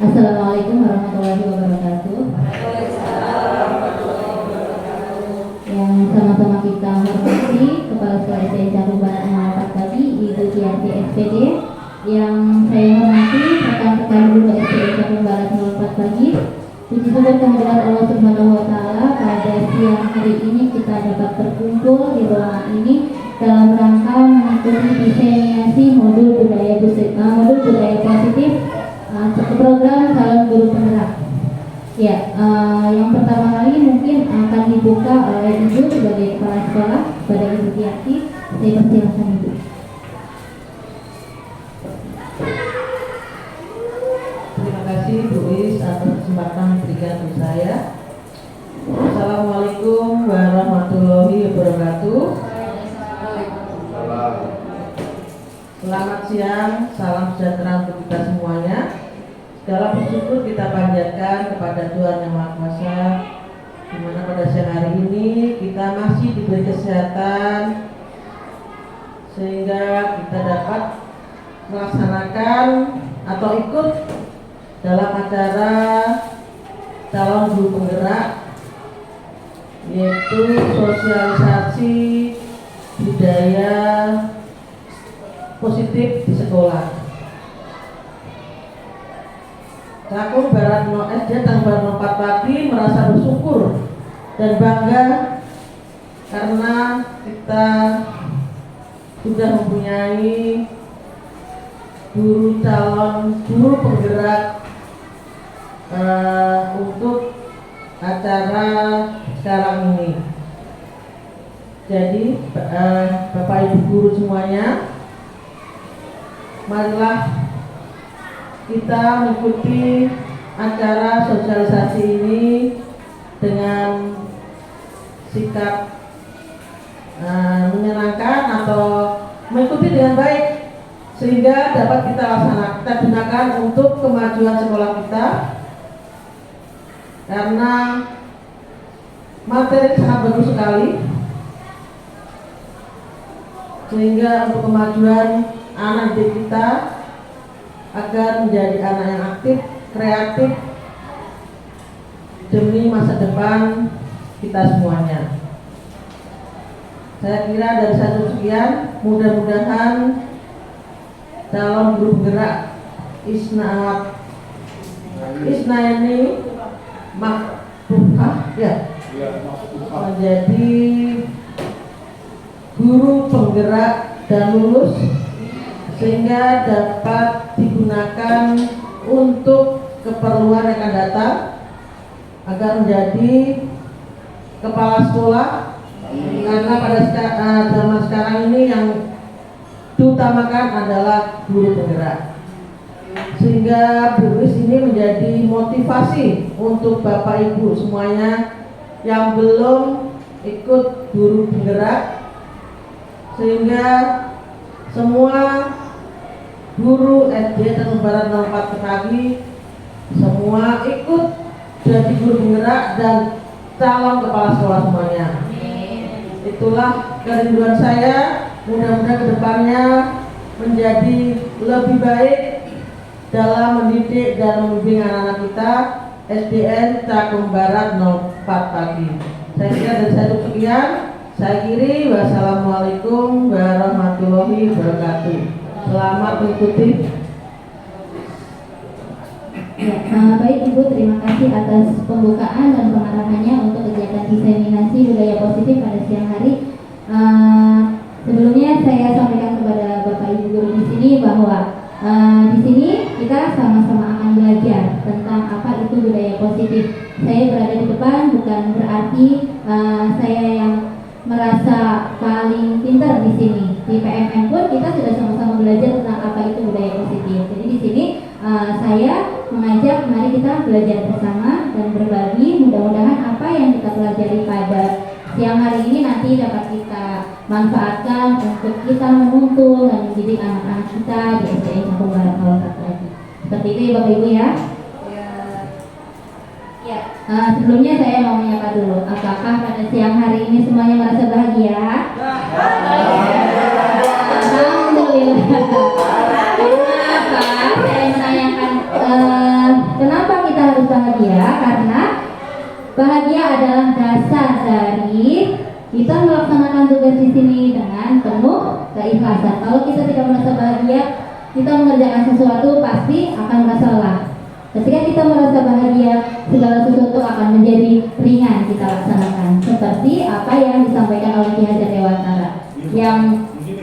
Assalamualaikum warahmatullahi wabarakatuh. Yang sama-sama kita hormati Kepala Sekolah SDN Cakung Barat 04 tadi, Ibu Tiarti SPD. Yang saya hormati rekan-rekan guru SDN Cakung Barat 04 pagi. Puji syukur kehadiran Allah Subhanahu wa Ta'ala, pada siang hari ini kita dapat berkumpul di ruangan ini dalam rangka mengikuti diseminasi modul budaya positif program calon guru penggerak. Ya, yang pertama kali mungkin akan dibuka oleh Ibu sebagai kepala sekolah pada Ibu Tiarti. Saya persilakan Ibu. Terima kasih Bu Is atas kesempatan diberikan kepada saya. Assalamualaikum warahmatullahi wabarakatuh. Selamat siang, salam sejahtera untuk kita semuanya. Segala bersyukur kita panjatkan kepada Tuhan Yang Maha Kuasa, di mana pada siang hari ini kita masih diberi kesehatan sehingga kita dapat melaksanakan atau ikut dalam acara calon guru penggerak, yaitu sosialisasi budaya positif di sekolah. Cakung Barat SD Cakung 04 pagi merasa bersyukur dan bangga karena kita sudah mempunyai calon guru penggerak untuk acara sekarang ini. Jadi Bapak Ibu guru semuanya, marilah kita mengikuti acara sosialisasi ini dengan sikap menyenangkan atau mengikuti dengan baik, sehingga dapat kita gunakan untuk kemajuan sekolah kita, karena materi sangat bagus sekali, sehingga untuk kemajuan anak didik kita agar menjadi anak yang aktif, kreatif demi masa depan kita semuanya. Saya kira dari satu sekian, mudah-mudahan calon guru penggerak Isna ini Mahfufah ya, menjadi guru penggerak dan lulus, sehingga dapat digunakan untuk keperluan yang akan datang, agar menjadi kepala sekolah. Karena pada zaman sekarang ini yang diutamakan adalah guru penggerak, sehingga Bu Is ini menjadi motivasi untuk Bapak Ibu semuanya yang belum ikut guru penggerak, sehingga semua guru SD Cakung Barat 04 pagi semua ikut jadi guru penggerak dan calon kepala sekolah semuanya. Itulah kerinduan saya. Mudah-mudahan kedepannya menjadi lebih baik dalam mendidik dan membimbing anak-anak kita SDN Cakung Barat 04 pagi. Saya kira dari saya sekian. Saya kiri, wassalamualaikum warahmatullahi wabarakatuh. Selamat mengikuti. Ya, baik Ibu, terima kasih atas pembukaan dan pengarahannya untuk kegiatan diseminasi budaya positif pada siang hari. Sebelumnya saya sampaikan kepada Bapak Ibu guru di sini bahwa di sini kita sama-sama akan belajar tentang apa itu budaya positif. Saya berada di depan bukan berarti saya yang merasa paling pintar di sini. Di PMM pun kita sudah sama-sama belajar tentang apa itu budaya positif. Jadi di sini saya mengajak mari kita belajar bersama dan berbagi. Mudah-mudahan apa yang kita pelajari pada siang hari ini nanti dapat kita manfaatkan untuk kita menuntun dan mendidik anak-anak kita di SDN Cakung Barat 01 lagi. Seperti itu ya Bapak Ibu ya. Sebelumnya saya mau menyapa dulu, apakah pada siang hari ini semuanya merasa bahagia? Alhamdulillah. Kenapa saya menanyakan bahagia karena bahagia adalah dasar dari kita melaksanakan tugas di sini dengan penuh keikhlasan. Kalau kita tidak merasa bahagia, kita mengerjakan sesuatu pasti akan merasa lelah. Ketika kita merasa bahagia, segala sesuatu akan menjadi ringan kita laksanakan. Seperti apa yang disampaikan oleh Ki Hajar Dewantara. Yang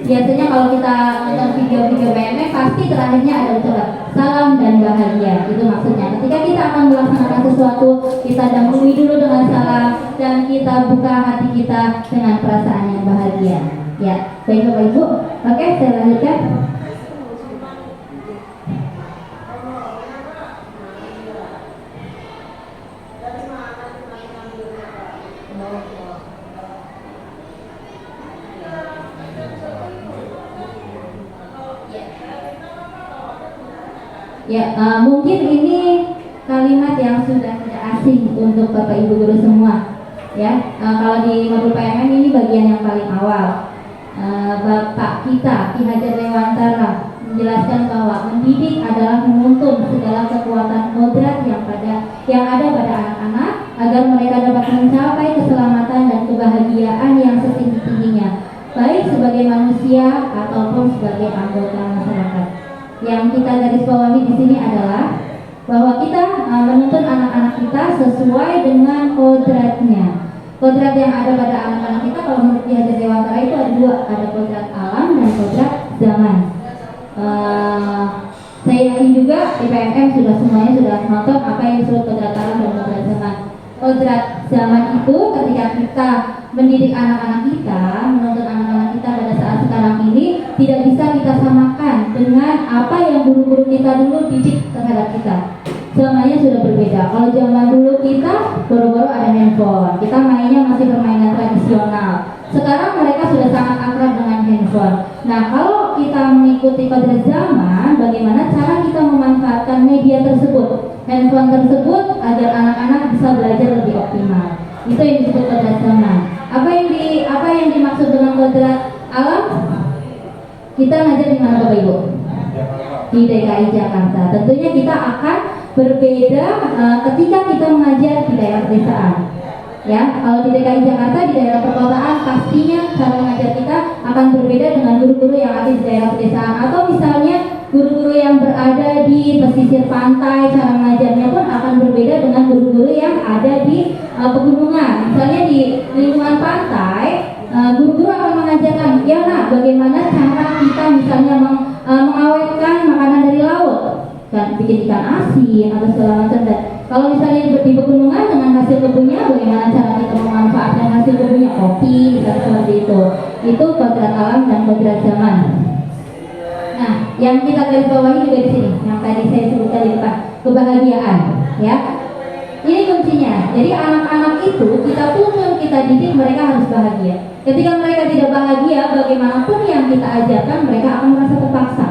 biasanya kalau kita nonton video-video PMM pasti terakhirnya ada ucapan salam dan bahagia. Itu maksudnya. Ketika kita akan melaksanakan sesuatu, kita dahului dulu dengan salam dan kita buka hati kita dengan perasaan yang bahagia. Ya, baik Bapak Ibu. Oke, saya lanjutkan. Ya, mungkin ini kalimat yang sudah tidak asing untuk Bapak Ibu guru semua. Ya, kalau di modul PMM ini bagian yang paling awal. Bapak kita Ki Hajar Dewantara menjelaskan bahwa mendidik adalah menuntun segala kekuatan kodrat yang ada pada anak-anak agar mereka dapat mencapai keselamatan dan kebahagiaan yang setinggi-tingginya, baik sebagai manusia ataupun sebagai anggota masyarakat. Yang kita garis bawahi di sini adalah bahwa kita menuntun anak-anak kita sesuai dengan kodratnya. Kodrat yang ada pada anak-anak kita kalau menurut Ki Hajar Dewantara itu ada dua, ada kodrat alam dan kodrat zaman. Saya yakin juga di PMM semuanya sudah nonton apa yang disebut kodrat alam dan kodrat zaman. Kodrat zaman itu ketika kita mendidik anak-anak kita, menuntun anak-anak kita pada saat sekarang ini tidak bisa kita samakan dengan apa yang guru-guru kita dulu didik terhadap kita. Semuanya sudah berbeda. Kalau zaman dulu kita baru-baru ada handphone, kita mainnya masih permainan tradisional. Sekarang mereka sudah sangat akrab dengan handphone. Nah, kalau kita mengikuti kodrat zaman, bagaimana cara kita memanfaatkan media tersebut, handphone tersebut, agar anak-anak bisa belajar lebih optimal. Itu yang disebut kodrat zaman. Apa yang dimaksud dengan kodrat alam? Kita ngajar di mana Bapak Ibu? Di DKI Jakarta. Tentunya kita akan berbeda ketika kita mengajar di daerah pedesaan. Ya, kalau di DKI Jakarta, di daerah perkotaan, pastinya cara mengajar kita akan berbeda dengan guru-guru yang ada di daerah pedesaan. Atau misalnya guru-guru yang berada di pesisir pantai, cara mengajarnya pun akan berbeda dengan guru-guru yang ada di pegunungan. Misalnya di lingkungan pantai, guru-guru akan mengajarkan, ya nak, bagaimana cara kita misalnya mengawetkan makanan dari laut, kan, bikin ikan asin atau segala macam. Dan kalau misalnya di pegunungan dengan hasil kebunnya, bagaimana cara kita memanfaatkan hasil kebunnya, kopi, misalnya seperti itu. Itu kodrat alam dan kodrat zaman. Nah, yang kita garis bawahi juga di sini, yang tadi saya sebutkan di depan, kebahagiaan, ya. Ini kuncinya. Jadi anak-anak itu kita tuntun, kita didik, mereka harus bahagia. Ketika mereka tidak bahagia, bagaimanapun yang kita ajarkan, mereka akan merasa terpaksa.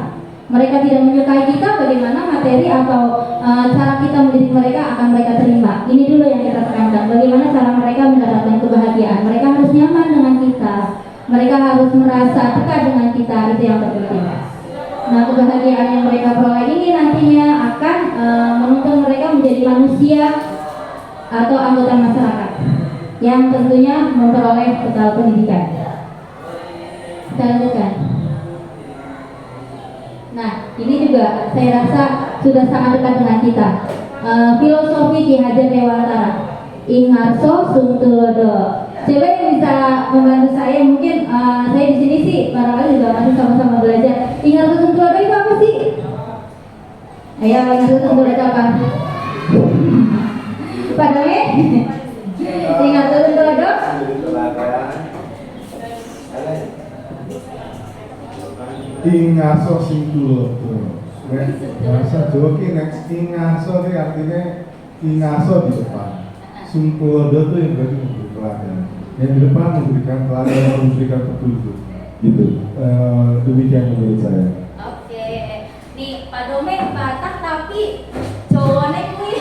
Mereka tidak menyukai kita, bagaimana materi atau cara kita mendidik mereka akan mereka terima. Ini dulu yang kita tekankan. Bagaimana cara mereka mendapatkan kebahagiaan. Mereka harus nyaman dengan kita. Mereka harus merasa dekat dengan kita. Itu yang terpenting. Nah, kebahagiaan yang mereka peroleh ini nantinya akan menuntun mereka menjadi manusia atau anggota masyarakat yang tentunya memperoleh bekal pendidikan. Kita lanjutkan. Nah, ini juga saya rasa sudah sangat dekat dengan kita. Filosofi Ki Hajar Dewantara, Ingarso Sungtulodo. Siapa yang bisa membantu saya? Mungkin saya di sini sih barangkali juga masih sama-sama belajar. Ingarso Sungtulodo itu apa sih? Ayo, Ingarso Sungtulodo apa? Pak Dame? Ingarso Sungtulodo? Ingaso Sungtulodo. Bahasa Jawa ki nek ingaso itu artinya ingaso di depan. Sungtulodo itu yang berarti memberi teladan. Yang di depan memberikan teladan, memberikan petunjuk. Gitu. Demikian menurut saya. Oke. Nih Pak Dome Batak tapi Jawane kuwi.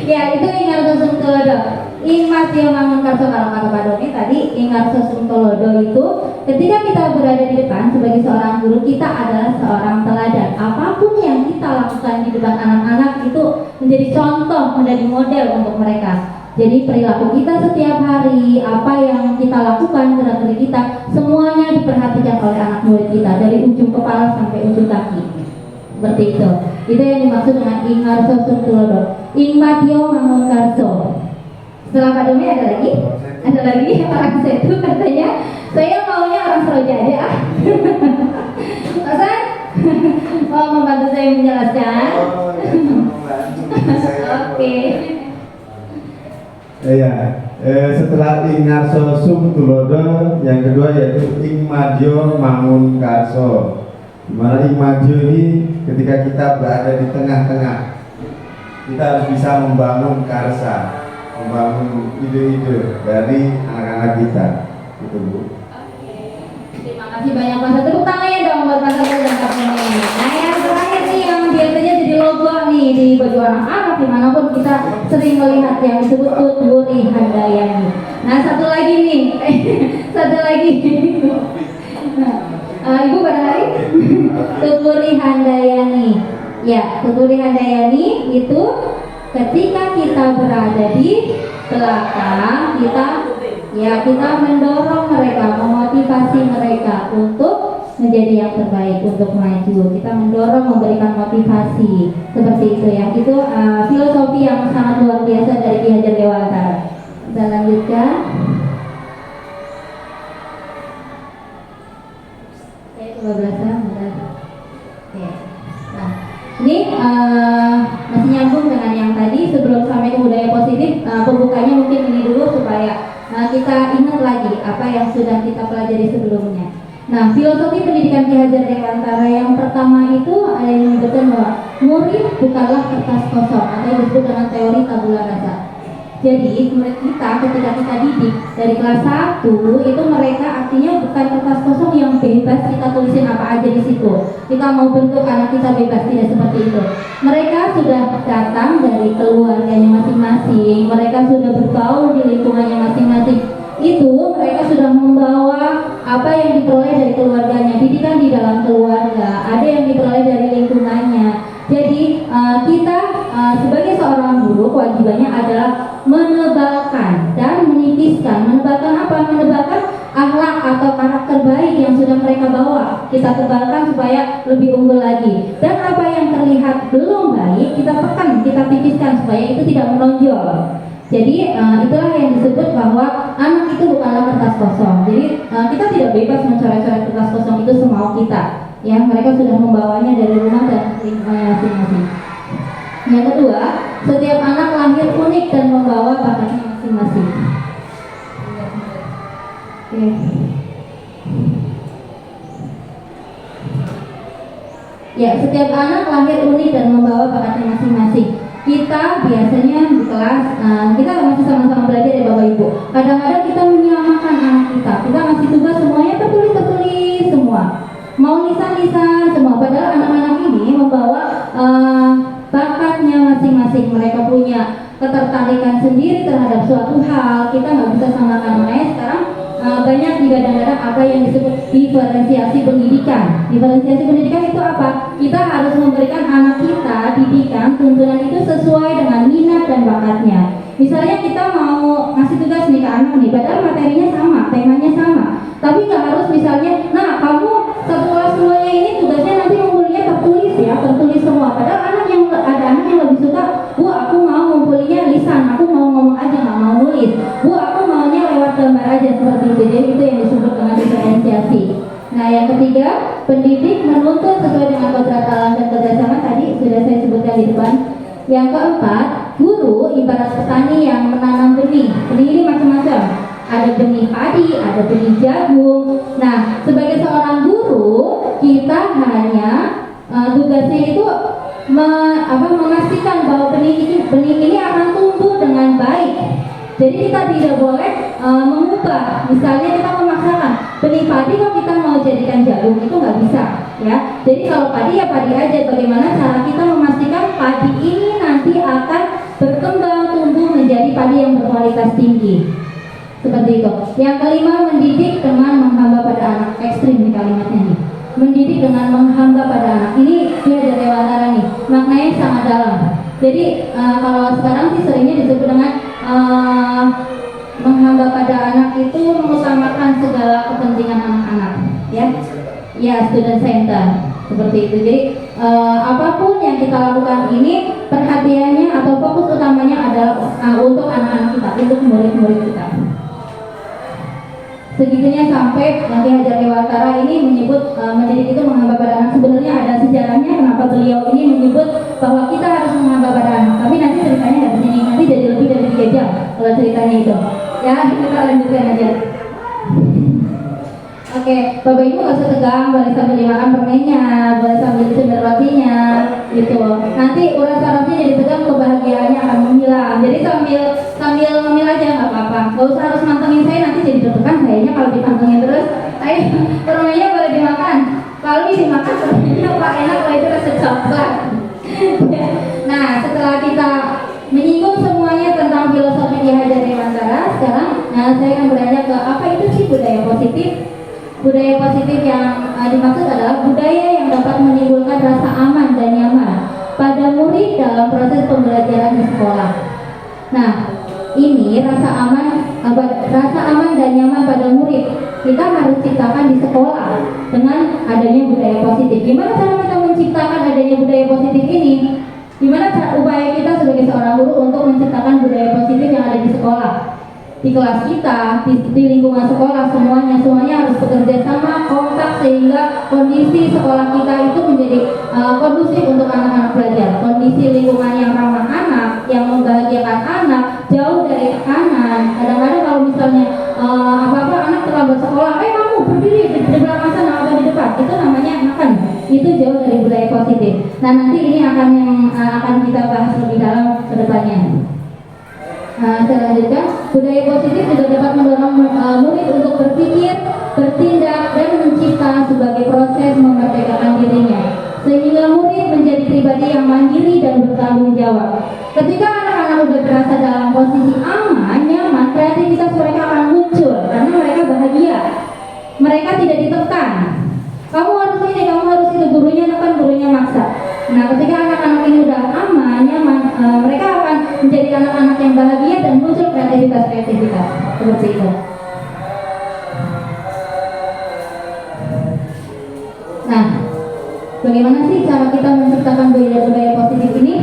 Ya itu ingat sosum tulodo. Ingat yang mangun karso kalau kata Pak Doni tadi ingat sosum tulodo itu ketika kita berada di depan sebagai seorang guru kita adalah seorang teladan. Apapun yang kita lakukan di depan anak-anak itu menjadi contoh, menjadi model untuk mereka. Jadi perilaku kita setiap hari, apa yang kita lakukan, gerak-gerik kita, semuanya diperhatikan oleh anak murid kita dari ujung kepala sampai ujung kaki. Seperti itu. Itu yang dimaksud dengan ingarso tulodo. Ingmatio mangun karso. Setelah Pak Domi ada lagi? Ada lagi orang Setu katanya. Saya maunya orang Seroja aja. Masa? Mau membantu saya menjelaskan? Oke. Iya, setelah ingarso sum tulodo, yang kedua yaitu ingmadio mangun karso. Dimana ingmadio ini ketika kita berada di tengah-tengah, kita harus bisa membangun karsa, membangun ide-ide dari anak-anak kita, gitu Bu. Terima kasih banyak Mas. Tepuk tangannya dong buat Mas Abel dan Kak Nuni. Nah yang terakhir nih yang biasanya jadi logo nih di baju anak-anak dimanapun kita sering melihat yang disebut Tutwuri Handayani. Nah satu lagi nih, satu lagi. Ibu pada hari Tutwuri Handayani. Ya, Tutwuri Handayani itu ketika kita berada di belakang kita mendorong mereka, memotivasi mereka untuk menjadi yang terbaik, untuk maju. Kita mendorong, memberikan motivasi seperti itu ya. Itu filosofi yang sangat luar biasa dari Ki Hajar Dewantara. Kita lanjutkan. Nah, ini masih nyambung dengan yang tadi. Sebelum sampai ke budaya positif, pembukanya mungkin ini dulu supaya kita ingat lagi apa yang sudah kita pelajari sebelumnya. Nah, filosofi pendidikan Ki Hajar Dewantara yang pertama itu ada yang menyebutkan bahwa murid bukanlah kertas kosong atau disebut dengan teori tabula rasa. Jadi murid kita ketika kita didik dari kelas 1 itu mereka artinya bukan kertas kosong yang bebas kita tulisin apa aja di situ. Kita mau bentuk anak kita bebas, tidak seperti itu. Mereka sudah datang dari keluarganya masing-masing, mereka sudah berbaur di lingkungannya masing-masing. Itu mereka sudah membawa apa yang diperoleh dari keluarganya, didikan di dalam keluarga, ada yang diperoleh dari lingkungannya. Jadi kita sebagai seorang guru kewajibannya adalah menebalkan dan menipiskan. Menebalkan apa? Menebalkan akhlak atau karakter baik yang sudah mereka bawa. Kita tebalkan supaya lebih unggul lagi. Dan apa yang terlihat belum baik kita tekan, kita tipiskan supaya itu tidak menonjol. Jadi itulah yang disebut bahwa anak itu bukanlah kertas kosong. Jadi kita tidak bebas mencoret-coret kertas kosong itu semau kita. Ya, mereka sudah membawanya dari rumah dan lingkungannya masing-masing. Yang kedua, setiap anak lahir unik dan membawa bakatnya masing-masing. Oke. Ya, setiap anak lahir unik dan membawa bakatnya masing-masing. Kita biasanya di kelas, kita masih sama-sama belajar ya Bapak Ibu. Kadang-kadang kita menyamakan anak kita. Kita ngasih tugas semuanya tertulis semua. Mau lisan-lisan semua, padahal anak-anak ini membawa bakatnya masing-masing. Mereka punya ketertarikan sendiri terhadap suatu hal. Kita nggak bisa samakan. Makanya sekarang banyak digadang-gadang apa yang disebut diferensiasi pendidikan. Diferensiasi pendidikan itu apa? Kita harus memberikan anak kita didikan, tuntunan itu sesuai dengan minat dan bakatnya. Misalnya kita mau ngasih tugas nih ke anak nih, padahal materinya sama, temanya sama, tapi nggak harus misalnya, nah kamu satu kelas semuanya ini tugasnya nanti ngumpulinnya tertulis ya, tertulis semua. Padahal ada anak yang lebih suka, Bu aku mau ngumpulinnya lisan, aku mau ngomong aja nggak mau nulis. Bu aku maunya lewat gambar aja, seperti itu. Jadi itu yang disebut dengan diferensiasi. Nah yang ketiga, pendidik menuntut sesuai dengan kodrat alam dan kerjasama tadi sudah saya sebutkan di depan. Yang keempat, guru ibarat petani yang menanam benih. Benih ini macam-macam. Ada benih padi, ada benih jagung. Nah, sebagai seorang guru, kita hanya tugasnya itu memastikan bahwa benih ini akan tumbuh dengan baik. Jadi kita tidak boleh mengubah. Misalnya kita memaksakan benih padi kok kita mau jadikan jagung, itu nggak bisa, ya. Jadi kalau padi ya padi aja. Bagaimana cara kita memastikan padi ini nanti Yang kelima, mendidik dengan menghamba pada anak. Ekstrim nih kalimatnya nih. Mendidik dengan menghamba pada anak. Ini dia dari Dewantara nih. Maknanya sangat dalam. Jadi kalau sekarang sih seringnya disebut dengan menghamba pada anak itu mengutamakan segala kepentingan anak-anak, ya. Ya, student center seperti itu. Jadi apapun yang kita lakukan ini perhatiannya atau fokus utamanya adalah untuk anak-anak kita, untuk murid-murid kita. Segitunya sampai nanti Hajar Dewantara ini menyebut mendidik itu menghamba pada anak. Sebenarnya ada sejarahnya kenapa beliau ini menyebut bahwa kita harus menghamba pada anak. Tapi nanti ceritanya nggak di sini, nanti jadi lebih dari 3 jam kalau ceritanya itu. Ya, kita lanjutkan aja. Oke, Bapak Ibu nggak usah tegang, boleh sambil dimakan permennya, boleh sambil dicemil rotinya, gitu. Nanti urat sarafnya jadi tegang, kebahagiaannya akan menghilang. Jadi sambil ngemil aja nggak apa-apa. Nggak usah harus mantengin saya, nanti jadi deg-degan kayaknya kalau dipantengin terus. Ayo, permennya boleh dimakan. Kalau ini dimakan permennya apa enak kalau itu rasa coklat. Nah, setelah kita menyinggung semuanya tentang filosofi Ki Hajar Dewantara, sekarang saya akan bertanya ke apa itu sih budaya positif? Budaya positif yang dimaksud adalah budaya yang dapat menimbulkan rasa aman dan nyaman pada murid dalam proses pembelajaran di sekolah. Nah, ini rasa aman dan nyaman pada murid kita harus ciptakan di sekolah dengan adanya budaya positif. Gimana cara kita menciptakan adanya budaya positif ini? Gimana cara upaya kita sebagai seorang guru untuk menciptakan budaya positif yang ada di sekolah? Di kelas kita, di lingkungan sekolah, semuanya harus bekerja sama, kompak sehingga kondisi sekolah kita itu menjadi kondusif untuk anak-anak belajar. Kondisi lingkungan yang ramah anak, yang membahagiakan anak, jauh dari tekanan. Kadang-kadang kalau misalnya apa-apa anak terlambat sekolah, kamu berdiri di belakang sana atau di depan, itu namanya makan. Itu jauh dari budaya positif. Nah, nanti ini akan kita bahas lebih dalam ke depannya. Selanjutnya, budaya positif juga dapat mendorong murid untuk berpikir, bertindak, dan mencipta sebagai proses memerdekakan dirinya, sehingga murid menjadi pribadi yang mandiri dan bertanggung jawab. Ketika anak-anak sudah berasa dalam posisi aman, nyaman, kreativitas mereka akan muncul karena mereka bahagia. Mereka tidak ditekan. Kamu harus ini, kamu harus itu, gurunya nekan, gurunya maksa. Nah, ketika anak-anak ini udah aman, nyaman, mereka akan menjadi anak-anak yang bahagia dan muncul kreativitas seperti itu. Nah, bagaimana sih cara kita menciptakan budaya positif ini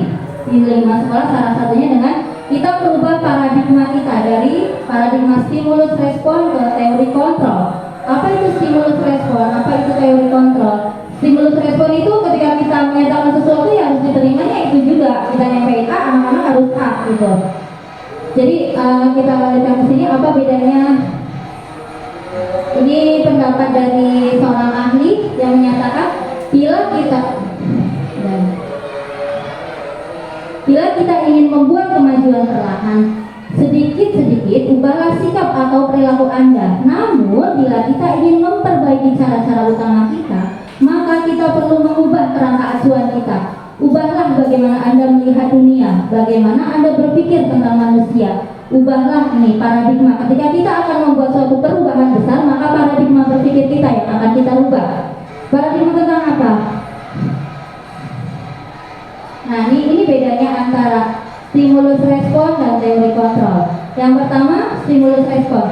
di lingkungan sekolah? Salah satunya dengan kita merubah paradigma kita dari paradigma stimulus respon ke teori kontrol. Apa itu stimulus respon? Apa itu teori kontrol? Stimulus respon itu ketika kita menyatakan sesuatu yang harus diterimanya itu juga. Kita nyampein A, anak-anak harus A gitu. Jadi kita lanjutkan ke sini, apa bedanya? Ini pendapat dari seorang ahli yang menyatakan bila kita ingin membuat kemajuan perlahan, sedikit-sedikit ubahlah sikap atau perilaku Anda. Namun bila kita ingin memperbaiki cara-cara utama kita, maka kita perlu mengubah kerangka acuan kita. Ubahlah bagaimana Anda melihat dunia, bagaimana Anda berpikir tentang manusia. Ubahlah ini paradigma. Ketika kita akan membuat suatu perubahan besar, maka paradigma berpikir kita yang akan kita ubah. Paradigma tentang apa? Nah, ini bedanya antara stimulus respon dan teori kontrol. Yang pertama, stimulus respon.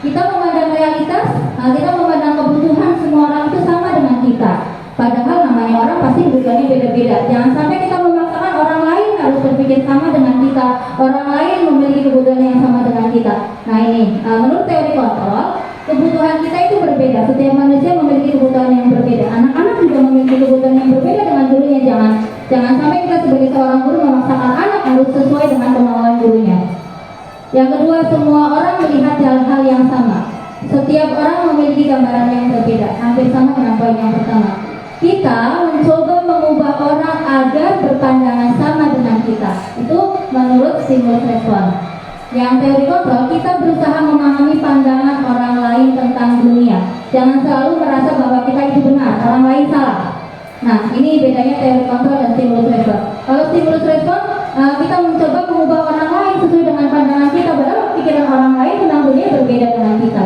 Kita memandang realitas, kita memandang kebutuhan semua orang itu sama dengan kita. Padahal namanya orang pasti kebutuhannya beda-beda. Jangan sampai kita memaksakan orang lain harus berpikir sama dengan kita, orang lain memiliki kebutuhan yang sama dengan kita. Nah, ini menurut teori kontrol, kebutuhan kita itu berbeda. Setiap manusia memiliki kebutuhan yang berbeda. Anak-anak juga memiliki kebutuhan yang berbeda dengan gurunya. Jangan sampai kita sebagai seorang guru memaksakan anak harus sesuai dengan kemauan gurunya. Yang kedua, semua orang melihat hal-hal yang sama. Setiap orang memiliki gambaran yang berbeda. Hampir sama dengan poin yang pertama. Kita mencoba mengubah orang agar berpandangan sama dengan kita. Itu menurut stimulus respon. Yang teori kontrol, kita berusaha memahami pandangan orang lain tentang dunia. Jangan selalu merasa bahwa kita itu benar, orang lain salah. Nah, ini bedanya teori kontrol dan stimulus respon. Kalau stimulus respon, kita mencoba mengubah orang lain sesuai dengan pandangan kita, padahal pikiran orang lain tentang dunia berbeda dengan kita.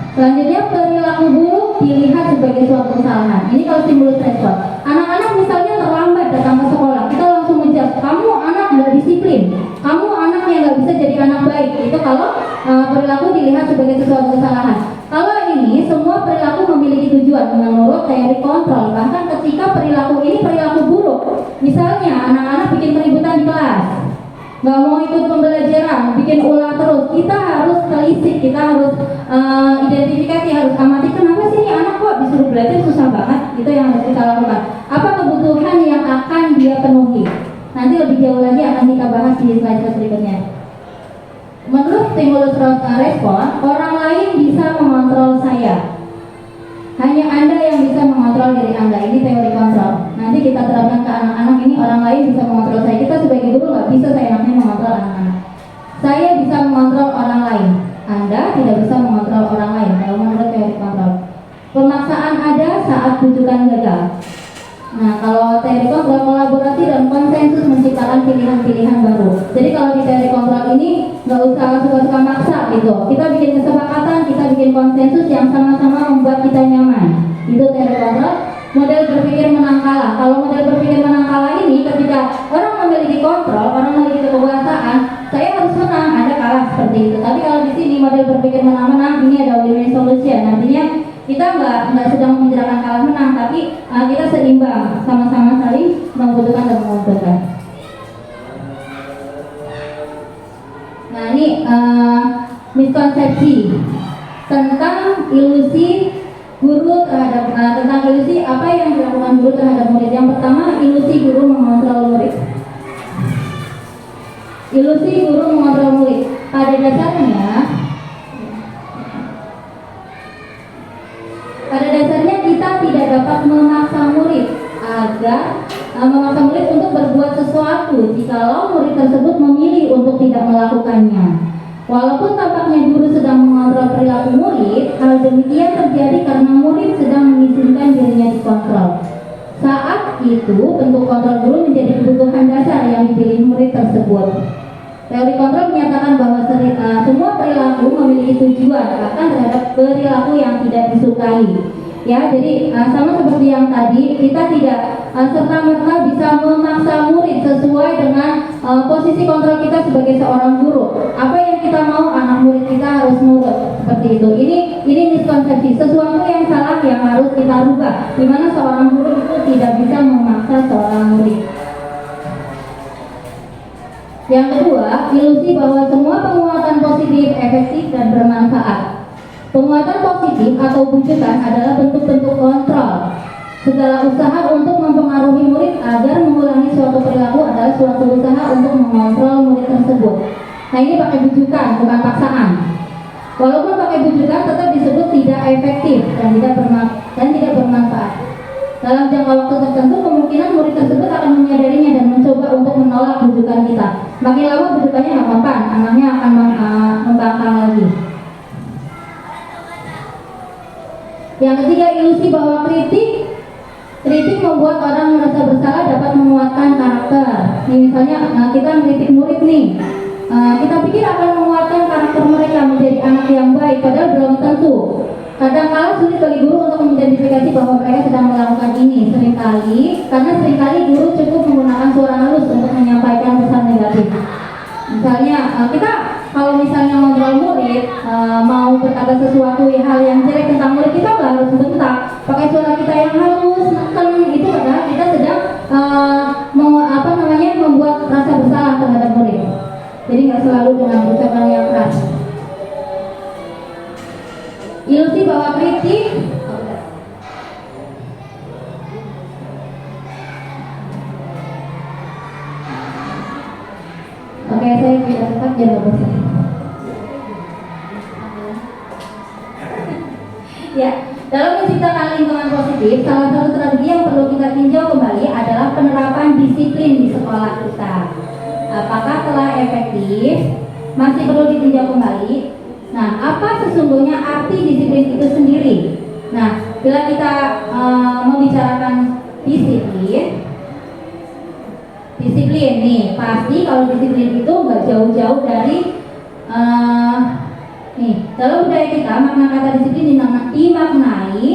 Selanjutnya, perilaku buruk dilihat sebagai suatu kesalahan. Ini kalau stimulus respon. Anak-anak misalnya terlambat datang ke sekolah, kita langsung ngejudge, kamu anak nggak disiplin, kamu anak yang nggak bisa jadi anak baik. Itu kalau perilaku dilihat sebagai sesuatu kesalahan. Kalau ini semua perilaku memiliki tujuan menurut teori kontrol. Bahkan ketika perilaku ini perilaku buruk, misalnya anak-anak bikin keributan di kelas, nggak mau ikut pembelajaran, bikin ulah terus, kita harus telisik, kita harus identifikasi, harus amati kenapa sih ini anak kok disuruh belajar susah banget. Itu yang harus kita lakukan. Apa kebutuhan yang akan dia penuhi? Nanti lebih jauh lagi akan kita bahas di slide berikutnya. Menurut stimulus respon, orang lain bisa mengontrol saya. Hanya Anda yang bisa mengontrol diri Anda. Ini teori kontrol. Nanti kita terapkan ke anak-anak, ini orang lain bisa mengontrol saya. Kita sebagai guru nggak bisa seenaknya mengontrol anak-anak. Saya bisa mengontrol orang lain. Anda tidak bisa mengontrol orang lain. Kalau menurut teori kontrol, pemaksaan ada saat rujukan gagal. Nah, kalau teori kontrol, kolaborasi dan konsensus menciptakan pilihan-pilihan baru. Jadi kalau di teori kontrol ini nggak usah suka-suka maksa gitu. Kita bikin kesepakatan, kita bikin konsensus yang sama-sama membuat kita nyaman. Itu teori kontrol. Model berpikir menang kalah. Kalau model berpikir menang kalah ini, ketika orang memiliki kontrol, orang memiliki kekuasaan, saya harus menang, Anda kalah seperti itu. Tapi kalau di sini model berpikir menang-menang, ini ada win-win solution. Nantinya kita nggak sedang membicarakan kalah menang, tapi kita seimbang, sama-sama saling membutuhkan dan menguntungkan. Nah ini miskonsepsi tentang ilusi guru terhadap tentang ilusi apa yang dilakukan guru terhadap murid. Yang pertama, ilusi guru mengontrol murid. Ilusi guru mengontrol murid. Pada dasarnya kita tidak dapat memaksa murid untuk berbuat sesuatu jikalau murid tersebut memilih untuk tidak melakukannya. Walaupun tampaknya guru sedang mengontrol perilaku murid, hal demikian terjadi karena murid sedang mengizinkan dirinya dikontrol. Saat itu, bentuk kontrol guru menjadi kebutuhan dasar yang dipilih murid tersebut. Teori kontrol menyatakan bahwa semua perilaku memiliki tujuan, bahkan terhadap perilaku yang tidak disukai. Ya, jadi sama seperti yang tadi, kita tidak serta-merta bisa memaksa murid sesuai dengan posisi kontrol kita sebagai seorang guru. Apa yang kita mau, anak murid kita harus nurut seperti itu. Ini miskonsepsi, sesuatu yang salah yang harus kita rubah. Di mana seorang guru itu tidak bisa memaksa seorang murid. Yang kedua, ilusi bahwa semua penguatan positif, efektif, dan bermanfaat. Penguatan positif atau bujukan adalah bentuk-bentuk kontrol. Segala usaha untuk mempengaruhi murid agar mengulangi suatu perilaku adalah suatu usaha untuk mengontrol murid tersebut. Nah ini pakai bujukan, bukan paksaan. Walaupun pakai bujukan tetap disebut tidak efektif dan tidak bermanfaat. Dalam jangka waktu tertentu kemungkinan murid tersebut akan menyadarinya dan mencoba untuk menolak bujukan kita. Makin lama bujukannya nggak mempan, anaknya akan membangkang lagi. Yang ketiga, ilusi bahwa kritik membuat orang merasa bersalah dapat menguatkan karakter. Nih, misalnya kita mengkritik murid nih, kita pikir akan menguatkan karakter mereka menjadi anak yang baik, padahal belum tentu. Kadang-kala sulit bagi guru untuk mengidentifikasi bahwa mereka sedang melakukan ini. Seringkali guru cukup menggunakan suara halus untuk menyampaikan pesan negatif. Misalnya kita kalau misalnya ngobrol murid mau berkata sesuatu hal yang jelek tentang murid, kita nggak harus bentak, pakai suara kita yang halus, neken itu padahal kita sedang membuat rasa bersalah terhadap murid. Jadi nggak selalu dengan ucapan yang keras. Ilusi bahwa kritik Oke, saya tidak tetap jangan bosan. Ya, dalam menciptakan lingkungan positif, salah satu strategi yang perlu kita tinjau kembali adalah penerapan disiplin di sekolah kita. Apakah telah efektif? Masih perlu ditinjau kembali. Nah, apa sesungguhnya arti disiplin itu sendiri? Nah, bila kita membicarakan disiplin nih, pasti kalau disiplin itu nggak jauh-jauh dari dalam budaya kita makna kata disiplin dimaknai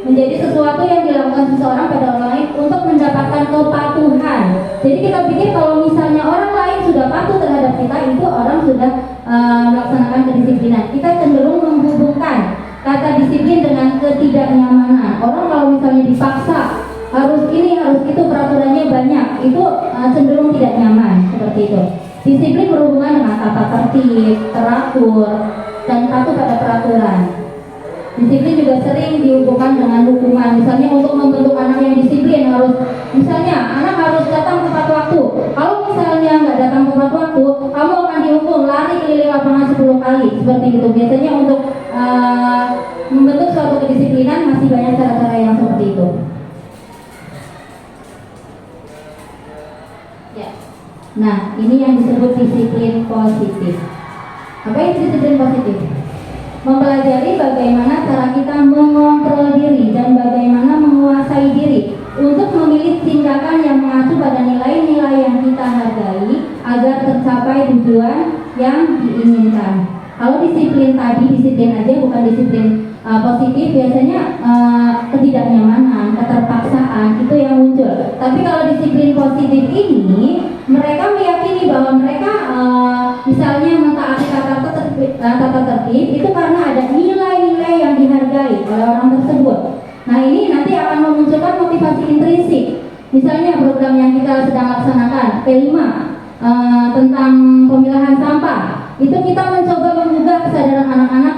menjadi sesuatu yang dilakukan seseorang pada orang lain untuk mendapatkan kepatuhan. Jadi kita pikir kalau misalnya orang lain sudah patuh terhadap kita, itu orang sudah melaksanakan kedisiplinan. Kita cenderung menghubungkan kata disiplin dengan ketidaknyamanan. Orang kalau misalnya dipaksa harus ini harus itu, peraturannya banyak, itu cenderung tidak nyaman seperti itu. Disiplin berhubungan dengan tata tertib, teratur, dan patuh pada peraturan. Disiplin juga sering dihubungkan dengan hukuman. Misalnya untuk membentuk anak yang disiplin harus, misalnya anak harus datang tepat waktu. Kalau misalnya nggak datang tepat waktu, kamu akan dihukum lari keliling lapangan 10 kali. Seperti itu. Biasanya untuk membentuk suatu kedisiplinan masih banyak cara-cara yang seperti itu. Ya. Nah, ini yang disebut disiplin positif. Apa itu disiplin positif? Mempelajari bagaimana cara kita mengontrol diri dan bagaimana menguasai diri untuk memilih tindakan yang mengacu pada nilai-nilai yang kita hargai agar tercapai tujuan yang diinginkan. Kalau disiplin tadi, disiplin aja bukan disiplin positif, biasanya ketidaknyamanan, keterpaksaan itu yang muncul. Tapi kalau disiplin positif ini, mereka meyakini bahwa mereka misalnya mentaati tata tertib itu karena ada nilai-nilai yang dihargai oleh orang tersebut. Nah, ini nanti akan memunculkan motivasi intrinsik. Misalnya program yang kita sedang laksanakan P5 tentang pemilahan sampah, itu kita mencoba menggugah kesadaran anak-anak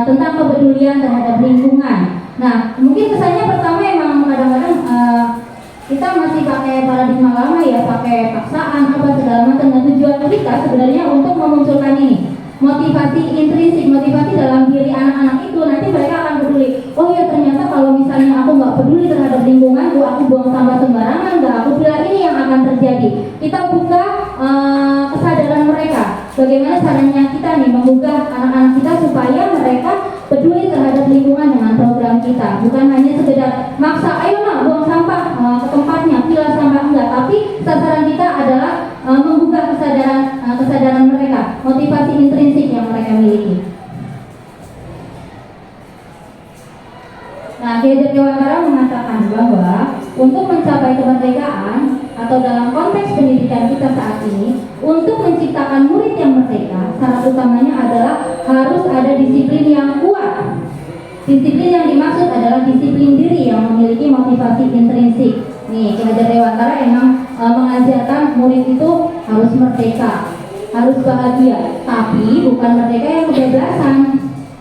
tentang kepedulian terhadap lingkungan. Nah, mungkin kesannya pertama emang kadang-kadang kita masih pakai paradigma lama ya, pakai paksaan apa segala macam. Nah, tujuan kita sebenarnya untuk memunculkan ini motivasi intrinsik, motivasi dalam diri anak-anak itu. Nanti mereka akan peduli. Oh ya, ternyata kalau misalnya aku nggak peduli terhadap lingkungan, aku buang sampah sembarangan, nggak aku bilang, ini yang akan terjadi. Kita buka kesadaran mereka. Bagaimana caranya kita nih menggugah anak-anak kita supaya mereka peduli terhadap lingkungan dengan program kita. Bukan hanya sekedar maksa, ayo nak buang sampah ke tempatnya, pilah sampah, enggak. Tapi sasaran kita adalah menggugah kesadaran mereka, motivasi intrinsik yang mereka miliki. Nah, Ki Hajar Dewantara mengatakan bahwa untuk mencapai kemerdekaan atau dalam konteks pendidikan kita saat ini, untuk menciptakan murid yang merdeka, syarat utamanya adalah harus ada disiplin yang kuat. Disiplin yang dimaksud adalah disiplin diri yang memiliki motivasi intrinsik. Nih, Ki Hajar Dewantara emang mengajarkan murid itu harus merdeka, harus bahagia, tapi bukan merdeka yang kebablasan.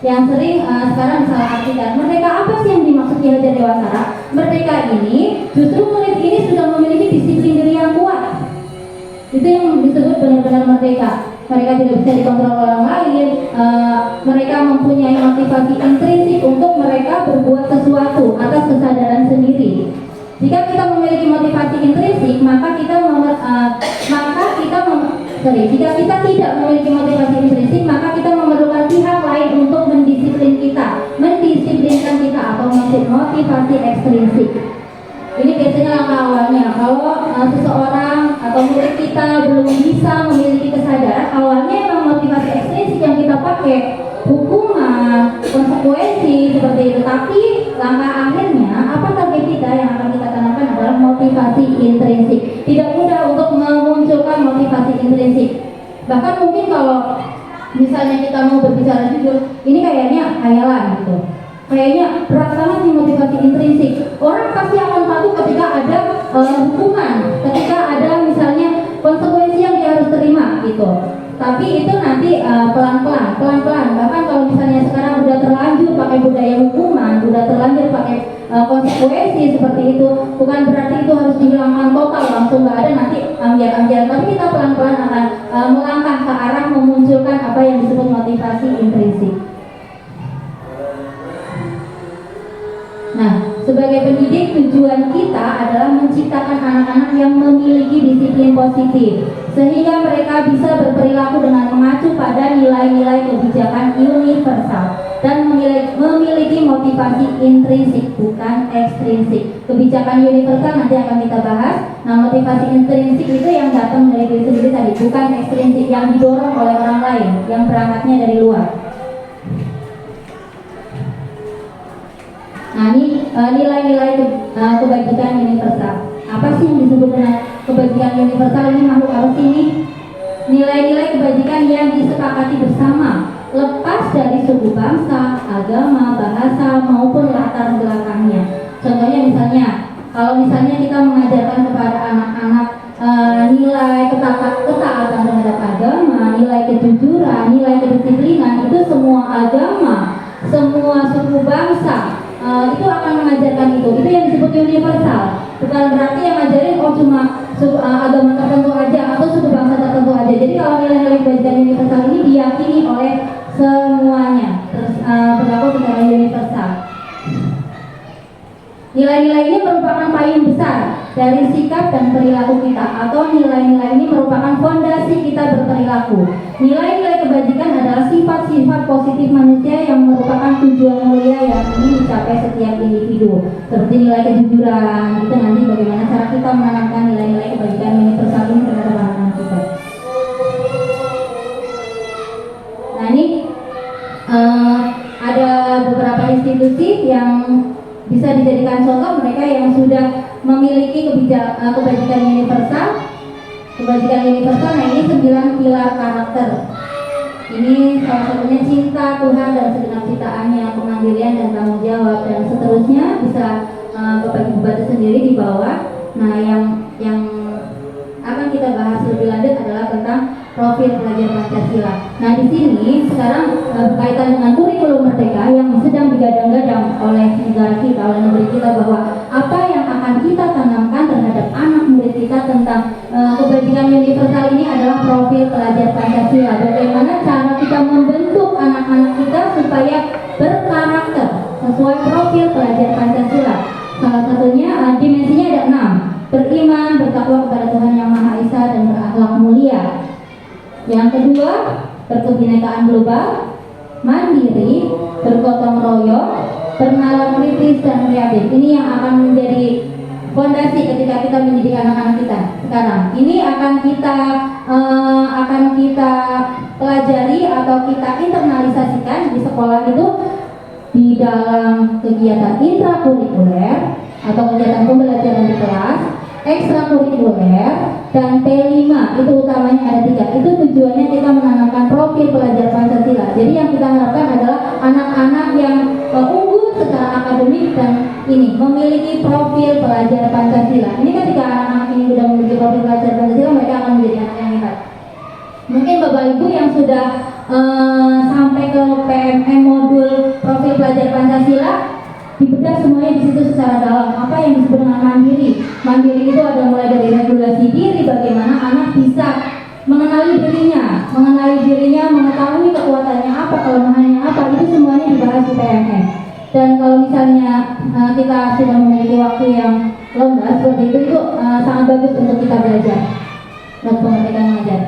Yang sering sekarang disalahartikan. Merdeka apa sih yang dimaksud Ki Hajar Dewantara? Merdeka ini justru murid ini sudah memiliki disiplin diri yang kuat. Itu yang disebut benar-benar merdeka. Mereka tidak bisa dikontrol orang lain. Mereka mempunyai motivasi intrinsik untuk mereka berbuat sesuatu atas kesadaran sendiri. Jika kita memiliki motivasi intrinsik, maka jika kita tidak memiliki motivasi intrinsik, maka kita memerlukan pihak lain untuk mendisiplinkan kita atau motivasi ekstrinsik. Ini biasanya langkah awalnya. Kalau seseorang atau murid kita belum bisa memiliki kesadaran, awalnya memang motivasi ekstrinsik yang kita pakai, hukuman, konsekuensi seperti itu. Tapi langkah akhirnya, apa target kita yang akan kita tanamkan adalah motivasi intrinsik. Tidak mudah untuk memunculkan motivasi intrinsik. Bahkan mungkin kalau misalnya kita mau berbicara jujur, ini kayaknya khayalan gitu. Kayaknya berat banget nih motivasi intrinsik. Orang pasti akan patuh ketika ada hukuman, ketika ada misalnya konsekuensi yang dia harus terima gitu. Tapi itu nanti pelan-pelan. Bahkan kalau misalnya sekarang udah terlanjur pakai budaya hukuman, udah terlanjur pakai konsekuensi seperti itu, bukan berarti itu harus dihilangkan total, langsung nggak ada, nanti ambil. Tapi kita pelan-pelan akan melangkah ke arah memunculkan apa yang disebut motivasi intrinsik. Nah, sebagai pendidik, tujuan kita adalah menciptakan anak-anak yang memiliki disiplin positif, sehingga mereka bisa berperilaku dengan mengacu pada nilai-nilai kebijakan universal dan memiliki motivasi intrinsik, bukan ekstrinsik. Kebijakan universal nanti akan kita bahas. Nah, motivasi intrinsik itu yang datang dari diri sendiri tadi, bukan ekstrinsik yang didorong oleh orang lain, yang berangkatnya dari luar. Nah, ini nilai-nilai kebajikan universal. Apa sih yang disebut dengan kebajikan universal? Ini makhluk apa sih ini? Nilai-nilai kebajikan yang disepakati bersama, lepas dari suku bangsa, agama, bahasa maupun latar belakangnya. Contohnya misalnya, kalau misalnya kita mengajarkan kepada anak-anak nilai ketaatan terhadap agama, nilai kejujuran, nilai kedisiplinan, itu semua agama, semua suku bangsa itu akan mengajarkan itu yang disebut universal. Bukan berarti yang ngajarin cuma agama tertentu aja atau suku bangsa tertentu aja. Jadi kalau nilai-nilai kebajikan universal ini diyakini oleh semuanya, berlaku secara universal. Nilai-nilai ini merupakan payung besar dari sikap dan perilaku kita, atau nilai-nilai ini merupakan fondasi kita berperilaku. Nilai-nilai kebajikan adalah sifat-sifat positif manusia yang merupakan tujuan mulia yang ingin dicapai setiap individu. Seperti nilai kejujuran, itu nanti bagaimana cara kita menanamkan nilai-nilai kebajikan universal ini terhadap anak-anak kita. Nah, ini ada beberapa institusi yang bisa dijadikan contoh, mereka yang sudah memiliki kebajikan universal. Kebajikan universal, nah ini 9 pilar karakter. Ini salah satunya cinta Tuhan dan segenap ciptaannya, kemandirian dan tanggung jawab, dan seterusnya. Bisa Bapak Ibu baca sendiri di bawah. Nah, yang akan kita bahas lebih lanjut adalah tentang profil pelajar Pancasila. Nah, di sini sekarang berkaitan dengan kurikulum merdeka yang sedang digadang-gadang oleh negara kita, oleh negeri kita, bahwa apa yang akan kita tanamkan terhadap anak murid kita tentang kebajikan universal ini adalah profil pelajar Pancasila. Bagaimana cara kita membentuk anak-anak kita supaya berkarakter sesuai profil pelajar Pancasila. Salah satunya dimensinya ada 6. Beriman, bertakwa kepada Tuhan Yang Maha Esa, dan berakhlak mulia. Yang kedua, berkebinekaan global, mandiri, bergotong royong, bernalar kritis dan kreatif. Ini yang akan menjadi fondasi ketika kita mendidik anak-anak kita sekarang. Ini akan kita pelajari atau kita internalisasikan di sekolah itu di dalam kegiatan intrakurikuler atau kegiatan pembelajaran di kelas, ekstrakurikuler, dan P5. Itu utamanya ada 3. Itu tujuannya kita menanamkan profil pelajar Pancasila. Jadi yang kita harapkan adalah anak-anak yang unggul secara akademik dan ini memiliki profil pelajar Pancasila. Ini ketika anak-anak ini sudah memiliki profil pelajar Pancasila, mereka akan menjadi anak yang hebat. Mungkin Bapak Ibu yang sudah sampai ke PMM modul profil pelajar Pancasila, dibedah semuanya di situ secara dalam. Apa yang disebut dengan mandiri? Mandiri itu ada mulai dari regulasi diri, bagaimana anak bisa mengenali dirinya, mengetahui kekuatannya apa, kelemahannya apa, itu semuanya dibahas di PMM. Dan kalau misalnya kita sudah memiliki waktu yang longgar seperti itu sangat bagus untuk kita belajar dan pengertian mengajar.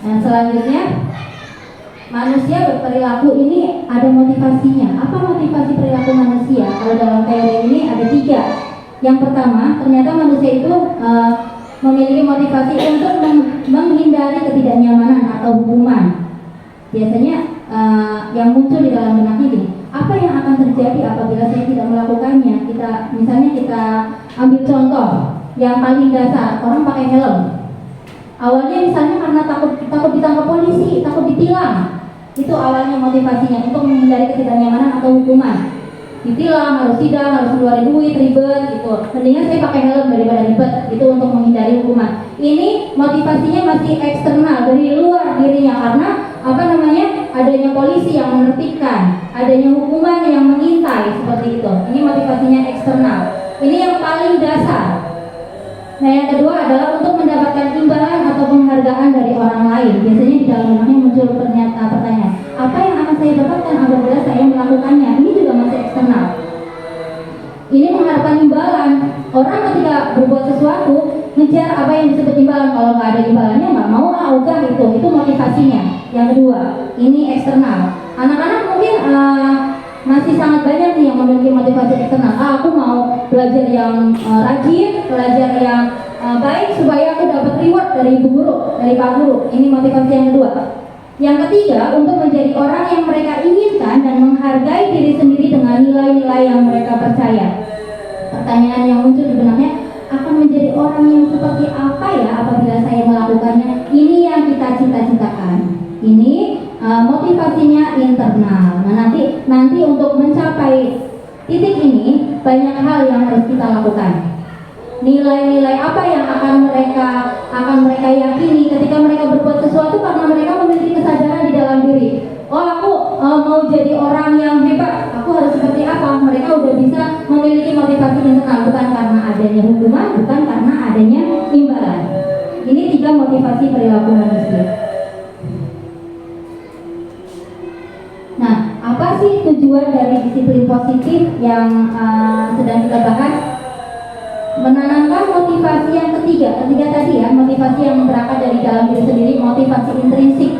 Nah, selanjutnya, manusia berperilaku ini ada motivasinya. Apa motivasi perilaku manusia? Kalau dalam teori ini ada 3. Yang pertama, ternyata manusia itu memiliki motivasi untuk menghindari ketidaknyamanan atau hukuman. Biasanya yang muncul di dalam benaknya gini, apa yang akan terjadi apabila saya tidak melakukannya? Misalnya kita ambil contoh yang paling dasar, orang pakai helm. Awalnya misalnya karena takut ditangkap polisi, takut ditilang. Itu awalnya motivasinya untuk menghindari ketidaknyamanan atau hukuman. Ditilang, harus sidang, harus keluarin duit, ribet gitu. Mendingan saya pakai helm daripada ribet, itu untuk menghindari hukuman. Ini motivasinya masih eksternal dari luar dirinya, karena adanya polisi yang menertibkan, adanya hukuman yang mengintai, seperti itu. Ini motivasinya eksternal. Ini yang paling dasar. Nah, yang kedua adalah untuk mendapatkan imbalan atau penghargaan dari orang lain. Biasanya di dalam benaknya muncul pertanyaan, apa yang akan saya dapatkan apabila saya melakukannya? Ini juga masih eksternal. Ini mengharapkan imbalan. Orang ketika berbuat sesuatu ngejar apa yang disebut imbalan. Kalau nggak ada imbalannya nggak mau ogah itu motivasinya. Yang kedua, ini eksternal. Anak-anak mungkin masih sangat banyak nih yang memiliki motivasi eksternal. Aku mau belajar yang rajin, belajar yang baik supaya aku dapat reward dari ibu guru, dari pak guru. Ini motivasi yang kedua. Yang ketiga, untuk menjadi orang yang mereka inginkan dan menghargai diri sendiri dengan nilai-nilai yang mereka percaya. Pertanyaan yang muncul di benaknya, akan menjadi orang yang seperti apa ya apabila saya melakukannya? Ini yang kita cita-citakan. Ini motivasinya internal. Nah, nanti untuk mencapai titik ini banyak hal yang harus kita lakukan. Nilai-nilai apa yang akan mereka yakini ketika mereka berbuat sesuatu karena mereka memiliki kesadaran di dalam diri. Oh, aku mau jadi orang yang hebat, aku harus seperti apa? Mereka udah bisa memiliki motivasi internal, bukan karena adanya hukuman, bukan karena adanya imbalan. Ini 3 motivasi perilaku manusia. Nah, apa sih tujuan dari disiplin positif yang sedang kita bahas? Menanamkan motivasi yang ketiga tadi ya, motivasi yang berangkat dari dalam diri sendiri, motivasi intrinsik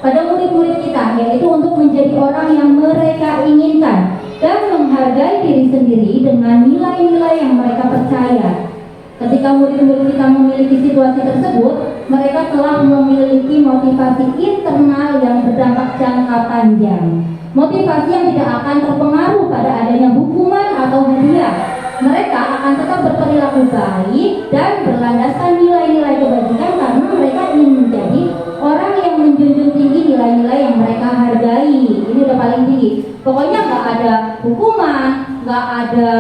pada murid-murid kita, yaitu untuk menjadi orang yang mereka inginkan dan menghargai diri sendiri dengan nilai-nilai yang mereka percaya. Ketika murid-murid kita memiliki situasi tersebut, mereka telah memiliki motivasi internal yang berdampak jangka panjang. Motivasi yang tidak akan terpengaruh pada adanya hukuman atau hadiah. Mereka akan tetap berperilaku baik dan berlandaskan nilai-nilai kebajikan karena mereka ingin menjadi orang yang menjunjung tinggi nilai-nilai yang mereka hargai. Ini udah paling tinggi. Pokoknya nggak ada hukuman, nggak ada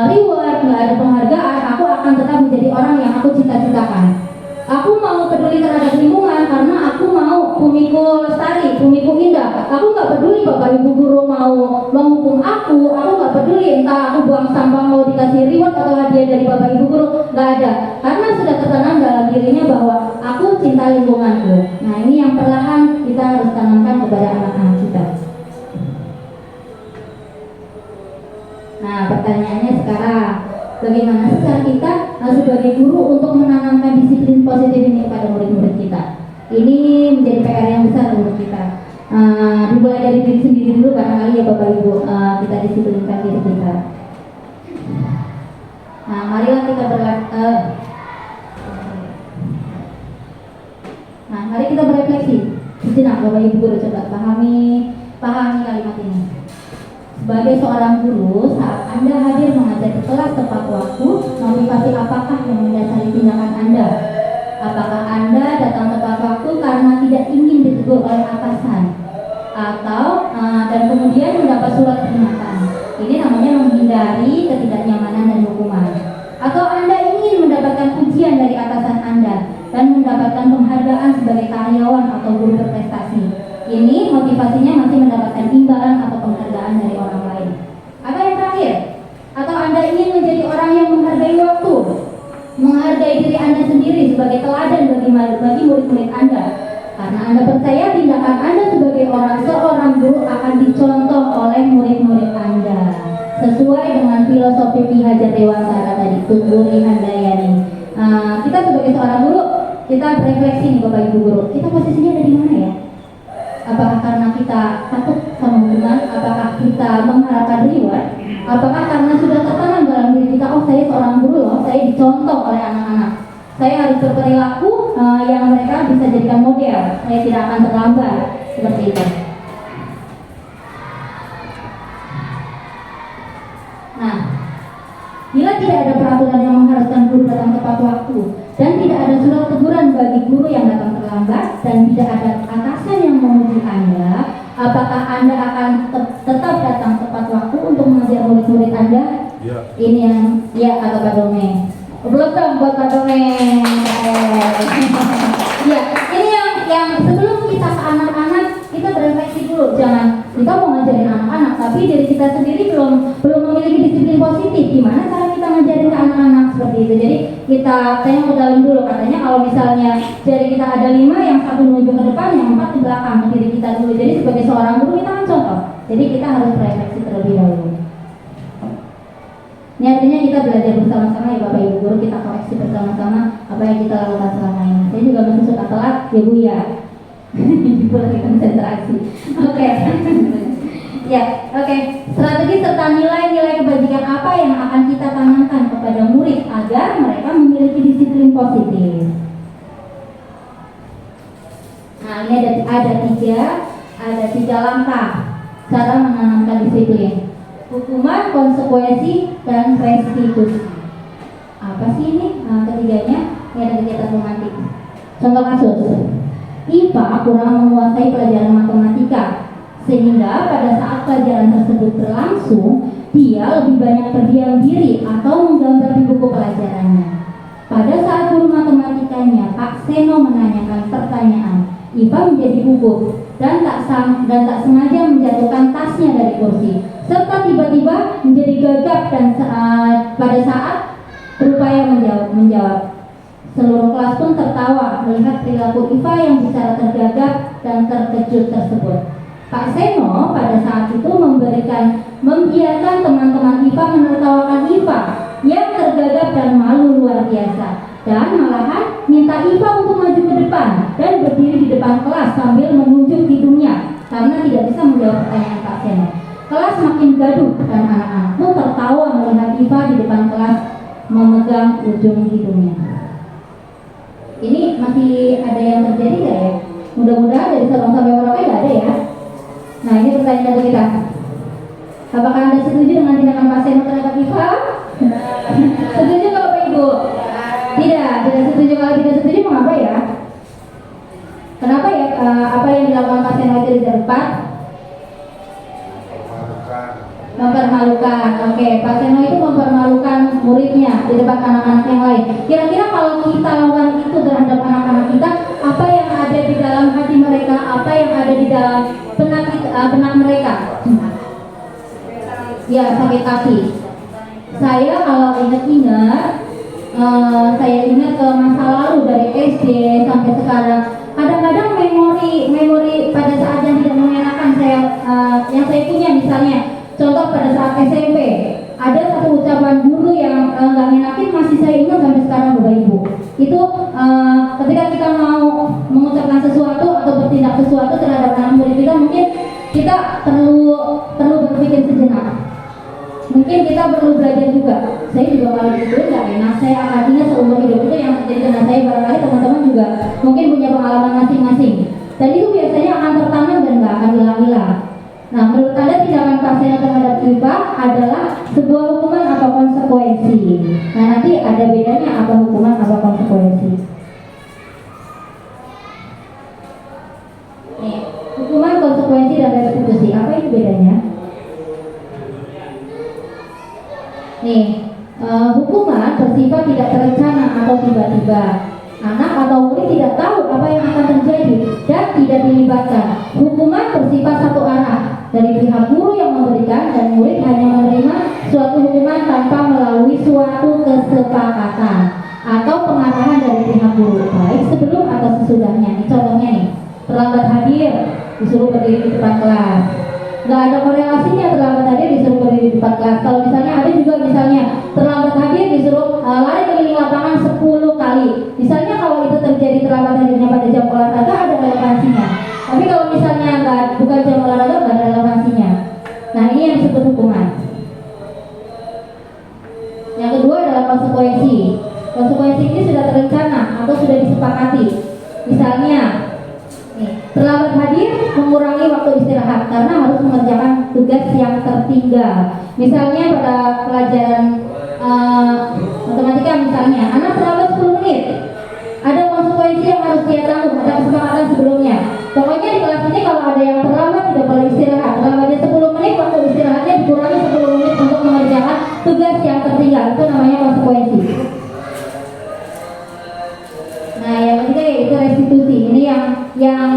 reward, nggak ada penghargaan. Aku akan tetap menjadi orang yang aku cita-citakan. Aku mau peduli terhadap lingkungan karena aku mau bumiku lestari, bumiku indah. Aku nggak peduli bapak ibu guru mau menghukum aku nggak peduli entah aku buang sampah mau dikasih reward atau hadiah dari bapak ibu guru, nggak ada. Karena sudah tertanam dalam dirinya bahwa aku cinta lingkunganku. Nah, ini yang perlahan kita harus tanamkan kepada anak-anak kita. Nah, pertanyaannya sekarang, bagaimana sih cara kita sebagai guru untuk menanamkan disiplin positif ini kepada murid-murid kita? Ini menjadi PR yang besar untuk kita. Dimulai dari diri sendiri dulu barangkali ya Bapak Ibu, kita disiplinkan diri kita. Nah, marilah kita mari kita berefleksi. Sejenak Bapak Ibu guru, coba pahami kalimat ini. Sebagai seorang guru, saat Anda hadir mengajar ke kelas tepat waktu, motivasi apakah yang mendasari tindakan Anda? Apakah Anda datang tepat waktu karena tidak ingin ditegur oleh atasan? Atau dan kemudian mendapat surat peringatan? Ini namanya menghindari ketidaknyamanan dan hukuman. Atau Anda ingin mendapatkan pujian dari atasan Anda dan mendapatkan penghargaan sebagai karyawan atau guru berprestasi? Ini motivasinya masih mendapatkan imbalan atau penghargaan dari orang lain. Atau yang terakhir, atau Anda ingin menjadi orang yang menghargai waktu, menghargai diri Anda sendiri sebagai teladan bagi murid-murid Anda, karena Anda percaya tindakan Anda sebagai seorang guru akan dicontoh oleh murid-murid Anda sesuai dengan filosofi Ki Hajar Dewantara tadi, Tutburi Handayani. Kita sebagai seorang guru, kita berefleksi nih Bapak Ibu guru, kita posisinya ada di mana ya? Apakah karena kita takut sama hukuman? Apakah kita mengharapkan reward? Apakah karena sudah tertanam dalam diri kita, oh saya seorang guru loh, saya dicontoh oleh anak-anak, saya harus berperilaku yang mereka bisa jadikan model, saya tidak akan terlambat, seperti itu. Nah, bila tidak ada peraturan yang mengharuskan guru datang tepat waktu dan tidak ada surat teguran bagi guru yang datang terlambat dan tidak ada atasan yang memuji Anda, apakah Anda akan tetap datang tepat waktu untuk mengajar murid-murid Anda? Ya. Ini yang ya atau Pak Dome. Belum dong buat Pak Dome. Ya, ini yang sebelum kita ke anak-anak, kita berefleksi dulu. Jangan kita mau ngajarin anak-anak, tapi diri kita sendiri belum memiliki disiplin positif. Gimana cara kita ngajarin ke anak-anak seperti itu? Jadi saya mau dalam dulu, katanya kalau misalnya jari kita ada 5, yang 1 menuju ke depan, yang 4 ke belakang, ke diri kita dulu. Jadi sebagai seorang guru kita kan contoh. Jadi kita harus berefleksi terlebih dahulu. Ini artinya kita belajar bersama-sama ya Bapak Ibu guru, kita koreksi bersama-sama apa yang kita lakukan selama ini. Saya juga masih suka telat ya Bu ya. Ibu lagi konsentrasi. Oke. Ya, oke. Strategi serta nilai-nilai kebajikan apa yang akan kita tanamkan disiplin positif. Nah, ini ada tiga langkah cara menanamkan disiplin: hukuman, konsekuensi, dan restitusi. Apa sih ini? Ketiganya ini ada kegiatan romantik. Contoh kasus, IPA kurang menguasai pelajaran matematika, sehingga pada saat pelajaran tersebut berlangsung, dia lebih banyak berdiam diri atau menggambar di buku pelajarannya. Pada saat guru matematikanya, Pak Seno, menanyakan pertanyaan, IPA menjadi gugup dan tak sengaja menjatuhkan tasnya dari kursi, serta tiba-tiba menjadi gagap dan pada saat berupaya menjawab. Seluruh kelas pun tertawa melihat perilaku IPA yang bicara tergagap dan terkejut tersebut. Pak Seno pada saat itu membiarkan teman-teman IPA menertawakan IPA yang tergagap dan malu luar biasa, dan malahan minta IPA untuk maju ke depan dan berdiri di depan kelas sambil menunjuk hidungnya karena tidak bisa menjawab pertanyaan Pak Seno. Kelas makin gaduh dan anak-anak pun tertawa melihat IPA di depan kelas memegang ujung hidungnya. Ini masih ada yang terjadi nggak ya? Mudah-mudahan dari Sabang sampai Merauke nggak ada ya. Nah, ini pertanyaan dari kita. Apakah Anda setuju dengan tindakan Pak Seno terhadap IPA? Setuju kalau Pak Ibu? Tidak setuju. Kalau tidak setuju mengapa ya? Kenapa ya? Apa yang dilakukan Pak Seno itu tidak tepat? Mempermalukan. Oke, Pak Seno itu mempermalukan muridnya di depan anak-anak yang lain. Kira-kira kalau kita lakukan itu terhadap anak-anak kita, apa yang ada di dalam hati mereka, apa yang ada di dalam benak mereka? Ya, sakit hati. Saya kalau ingat-ingat, saya ingat ke masa lalu dari SD sampai sekarang. Kadang-kadang memori pada saat yang tidak mengenakan yang saya punya, misalnya contoh pada saat SMP, ada satu ucapan guru yang nggak ngenakin, masih saya ingat sampai sekarang, Bapak Ibu. Itu ketika kita mau mengucapkan sesuatu atau bertindak sesuatu terhadap anak murid kita, mungkin kita perlu berpikir sejenak. Mungkin kita perlu belajar juga. Saya juga kalau gitu nggak enak, saya akan ingat seumur hidup itu yang terjadi dengan saya. Barangkali teman-teman juga mungkin punya pengalaman masing-masing. Dan itu biasanya akan tertanam dan nggak akan hilang-hilang. Nah, menurut Anda tindakan Pak Seno terhadap IPA adalah sebuah hukuman atau konsekuensi? Nah, nanti ada bedanya apa hukuman apa konsekuensi. Nih, hukuman, konsekuensi, dan restitusi. Apa itu bedanya? Nih, hukuman bersifat tidak terencana atau tiba-tiba. Anak atau murid tidak tahu apa yang akan terjadi dan tidak dilibatkan. Hukuman bersifat satu arah dari pihak guru yang memberikan, dan murid hanya menerima suatu hukuman tanpa melalui suatu kesepakatan atau pengarahan dari pihak guru, baik sebelum atau sesudahnya. Ini contohnya nih, terlambat hadir disuruh berdiri di depan kelas. Nggak ada korelasinya terlambat hadir disuruh berdiri di depan kelas. Kalau misalnya ada juga, misalnya terlambat hadir disuruh lari keliling lapangan 10 kali. Misalnya kalau itu terjadi terlambat hadirnya pada jam olahraga, ada relevansinya. Tapi kalau misalnya bukan jam olahraga, nggak ada relevansinya. Nah, ini yang disebut hukuman. Yang kedua adalah konsekuensi. Konsekuensi ini sudah terencana atau sudah disepakati. Misalnya, terlambat hadir mengurangi waktu istirahat karena harus mengerjakan tugas yang tertinggal. Misalnya pada pelajaran matematika, misalnya anak terlambat 10 menit, ada konsekuensi yang harus dia tanggung, ada kesepakatan sebelumnya. Pokoknya di kelas ini kalau ada yang terlambat tidak boleh istirahat. Terlambatnya 10 menit, waktu istirahatnya dikurangi 10 menit untuk mengerjakan tugas yang tertinggal. Itu namanya konsekuensi. Nah, yang ketiga yaitu restitusi. Ini yang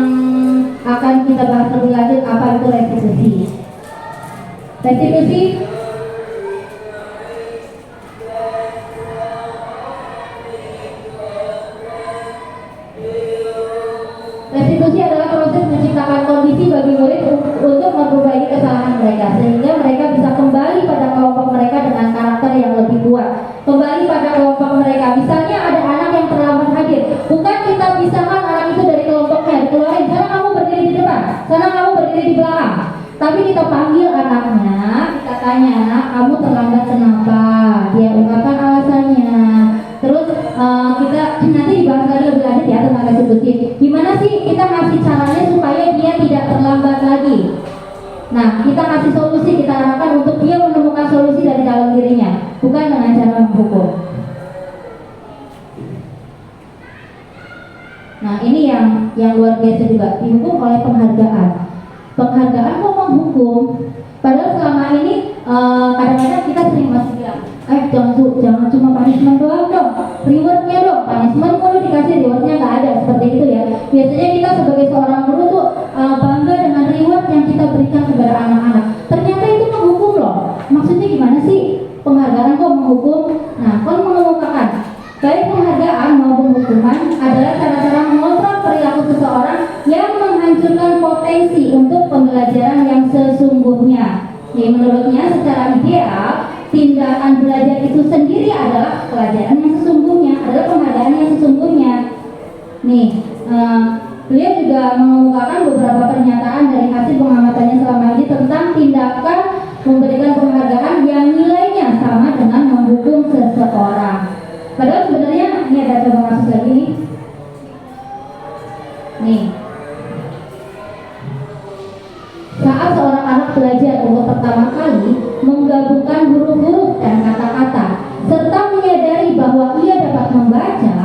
akan kita bahas lebih lanjut, apa itu restitusi. Restitusi adalah proses menciptakan kondisi bagi murid untuk memperbaiki kesalahan mereka, sehingga mereka bisa kembali pada kelompok mereka dengan karakter yang lebih kuat. Kembali pada kelompok mereka. Misalnya ada anak yang terlambat hadir, bukan kita pisahkan anak itu dari kelompoknya, dikeluarin, sana kamu berdiri di depan, sana kamu berdiri di belakang. Tapi kita panggil anaknya, kita tanya, anak, kamu terlambat kenapa? Dia ungkapkan alasannya. Terus kita barangkali lebih lanjut ya tentang restitusi. Gimana sih kita ngasih caranya supaya dia tidak terlambat lagi? Nah, kita kasih solusi, kita harapkan untuk dia menemukan solusi dari dalam dirinya, bukan dengan cara menghukum. Nah, ini yang luar biasa juga, dihukum oleh penghargaan. Penghargaan kok menghukum? Padahal selama ini kadang-kadang kita sering masih bilang, jangan cuma punishment doang dong, rewardnya dong, punishment mulu dikasih, rewardnya nggak ada, seperti itu ya. Biasanya kita sebagai seorang guru tuh bangga dengan reward yang kita berikan kepada anak-anak. Ternyata itu menghukum loh. Maksudnya gimana sih? Penghargaan kok menghukum? Nah, kalau mengemukakan baik penghargaan maupun hukuman adalah cara-cara mengontrol perilaku seseorang yang menghancurkan potensi untuk pembelajaran yang sesungguhnya. Jadi menurutnya secara ideal tindakan belajar itu sendiri adalah pelajaran yang sesungguhnya, adalah penghargaan yang sesungguhnya. Nih, beliau juga mengemukakan beberapa pernyataan dari hasil pengamatannya selama ini tentang tindakan memberikan penghargaan yang nilainya sama dengan menghukum seseorang. Padahal sebenarnya ini ada coba kasus lagi nih. Nih, saat seorang anak belajar untuk pertama kali menggabungkan huruf-huruf dan kata-kata serta menyadari bahwa ia dapat membaca,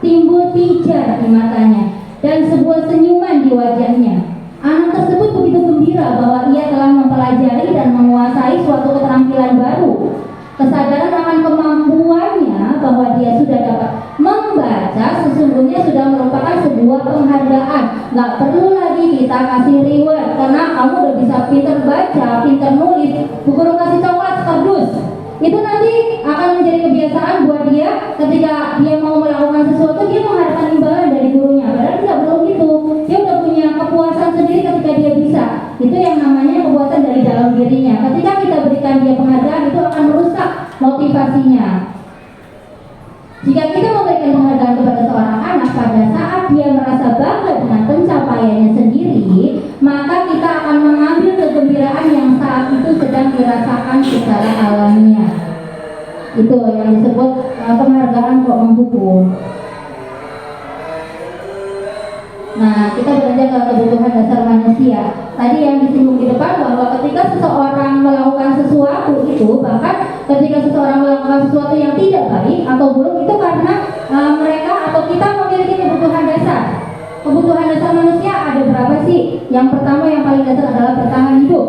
timbul pijar di matanya dan sebuah senyuman di wajahnya. Anak tersebut begitu gembira bahwa ia telah mempelajari dan menguasai suatu keterampilan baru. Kesadaran akan kemampuannya bahwa dia sudah dapat membaca sesungguhnya sudah merupakan sebuah penghargaan. Gak perlu lagi kita kasih reward karena kamu udah bisa pinter baca, pinter nulis, Bu Guru kasih coklat kardus. Itu nanti akan menjadi kebiasaan buat dia. Ketika dia mau melakukan sesuatu, dia mengharapkan imbalan dari gurunya. Padahal tidak perlu gitu. Dia udah punya kepuasan sendiri ketika dia bisa. Itu yang namanya kepuasan dari dalam dirinya. Ketika kita berikan dia penghargaan, itu akan merusak motivasinya. Jika kita memberikan penghargaan kepada seorang anak pada saat dia merasa bangga dengan pencapaiannya sendiri, maka kita akan mengambil kegembiraan yang saat itu sedang dirasakan secara alamiah. Itu yang disebut penghargaan kok menghukum. Nah, kita beranjak ke kebutuhan dasar manusia. Tadi yang disinggung di depan bahwa ketika seseorang melakukan sesuatu itu, bahkan ketika seseorang melakukan sesuatu yang tidak baik atau buruk, itu karena mereka atau kita memiliki kebutuhan dasar. Kebutuhan dasar manusia ada berapa sih? Yang pertama yang paling dasar adalah bertahan hidup.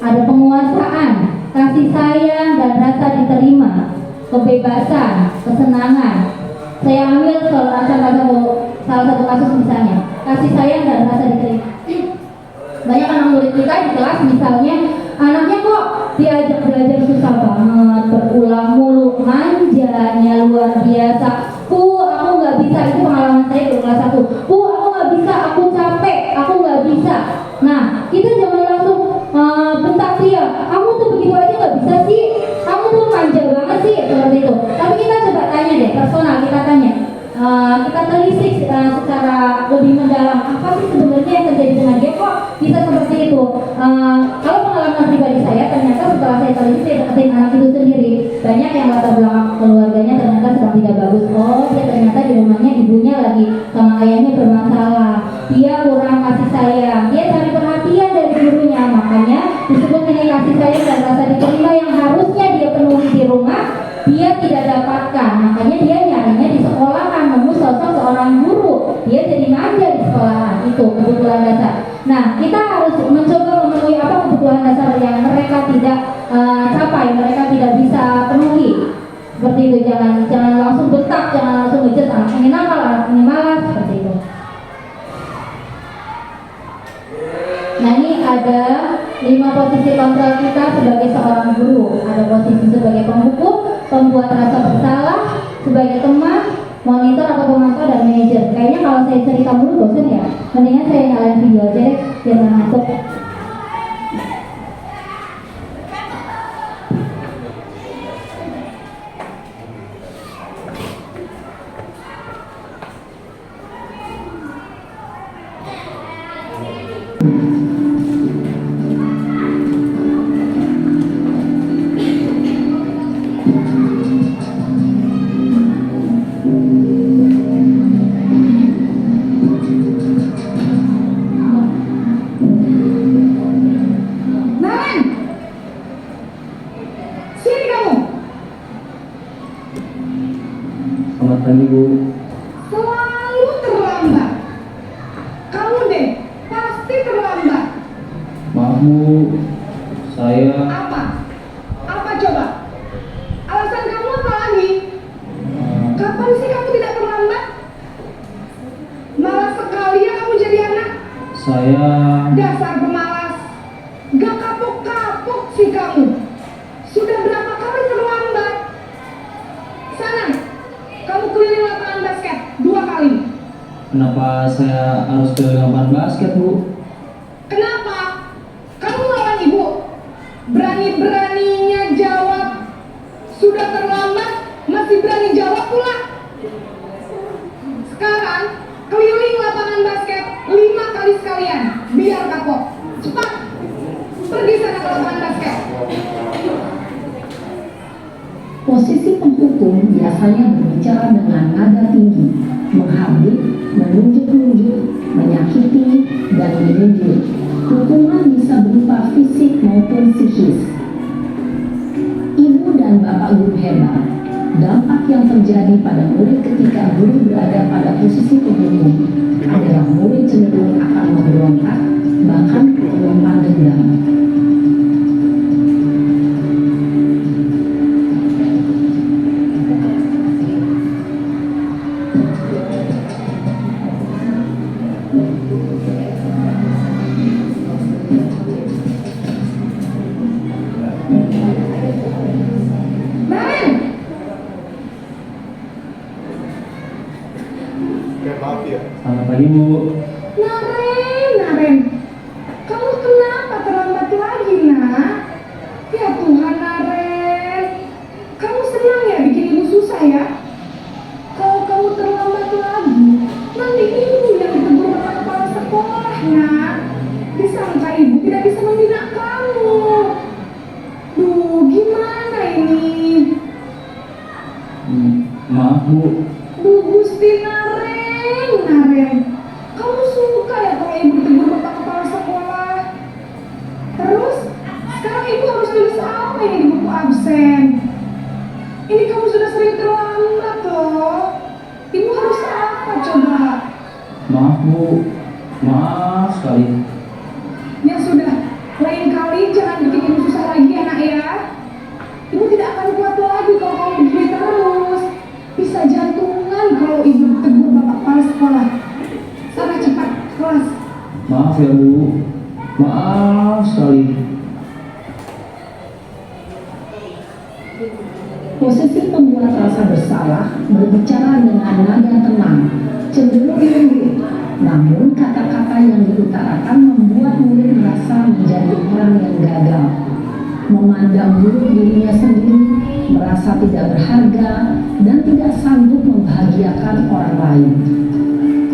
Ada penguasaan, kasih sayang dan rasa diterima, kebebasan, kesenangan. Saya ambil salah satu kasus misalnya, kasih sayang dan rasa diterima. Banyak anak murid kita di kelas misalnya, anaknya kok diajak belajar susah banget, berulang mulu, manjanya luar biasa. Aku nggak bisa, itu pengalaman saya di kelas 1. Aku nggak bisa, aku capek, aku nggak bisa. Nah, kita jangan langsung bentak dia, kamu tuh begitu aja nggak bisa sih, kamu tuh manja banget sih, seperti itu. Tapi kita coba tanya deh, personal kita tanya. Kita telisik secara lebih mendalam apa sih sebenarnya yang terjadi dengan dia kok bisa seperti itu. Kalau pengalaman pribadi saya, ternyata setelah saya telisik, saya deketin anak itu sendiri, banyak yang latar belakang keluarganya ternyata sedang tidak bagus. Oh, dia ternyata di rumahnya ibunya lagi sama ayahnya bermasalah, dia kurang kasih sayang, dia cari perhatian dari gurunya, makanya disebut ini kasih sayang dan rasa diterima yang harusnya dia penuhi di rumah, dia tidak dapatkan. Makanya dia nyarinya di sekolahan, nemu sosok seorang guru, dia jadi manja di sekolahan. Itu kebutuhan dasar. Nah, kita harus mencoba memenuhi apa kebutuhan dasar yang mereka tidak capai, mereka tidak bisa penuhi. Seperti itu, jangan langsung bentak, jangan langsung ngejek anak ini nakal, anak ini malas, seperti itu. Nah, ini ada 5 posisi kontrol kita sebagai seorang guru. Ada posisi sebagai penghukum, pembuat rasa bersalah, sebagai teman, monitor atau pemantau, dan manajer. Kayaknya kalau saya cerita dulu bosan ya, mendingan saya nyalain video aja deh biar ngantuk. Selamat pagi Bu. Selalu terlambat. Kamu deh, pasti terlambat. Maaf Bu, saya Apa? Apa coba? Alasan kamu apa lagi? Kapan sih kamu tidak terlambat? Malas sekali ya kamu jadi anak. saya Dasar pemalas. Gak kapok-kapok sih kamu. Sudah berapa kali terlambat? Sana, kamu keliling lapangan basket 2 kali. kenapa saya harus ke lapangan basket Bu? Kenapa? Kamu lawan ibu? Berani-beraninya jawab. Sudah terlambat, masih berani jawab pula. Sekarang, keliling lapangan basket 5 kali sekalian. Biar kapok. Cepat. Pergi sana ke lapangan basket. Posisi penghukum biasanya berbicara dengan nada tinggi, menghardik, menunjuk-nunjuk, menyakiti, dan menyindir. Hukuman bisa berupa fisik maupun psikis. Ibu dan bapak guru hebat. Dampak yang terjadi pada murid ketika guru berada pada posisi penghukum adalah murid cenderung akan memberontak, bahkan melempar dendam. Naren! Oke, maaf ya. Selamat pagi Bu. Naren. Kamu kenapa terlambat lagi, nak? Ya Tuhan, Naren. Kamu senang ya bikin ibu susah ya? Kalau kamu terlambat lagi, nanti ibu yang ditegur sama kepala sekolah, nak. Disangka ibu tidak bisa membina kamu. Duh, gimana ini? Maaf Bu. Duh, Gusti Naren. Kamu suka ya kalau ibu ditegur bapak kepala sekolah? Terus, sekarang ibu harus tulis apa ini di buku absen? Ini kamu sudah sering terlambat loh. Ibu harus apa coba? Maaf Bu. Maaf sekali. Ya sudah, lain kali jangan bikin ibu susah lagi ya nak ya. Ibu tidak akan kuat lagi kalau kamu begini terus. Bisa jantungan kalau ibu tegur bapak kepala sekolah. Sana cepat kelas. Maaf ya Bu. Maaf sekali. Posisi pembuat rasa bersalah berbicara dengan nada tenang, cenderung lembut. Namun kata-kata yang diutarakan membuat murid merasa menjadi orang yang gagal, memandang buruk dirinya sendiri, merasa tidak berharga, dan tidak sanggup membahagiakan orang lain.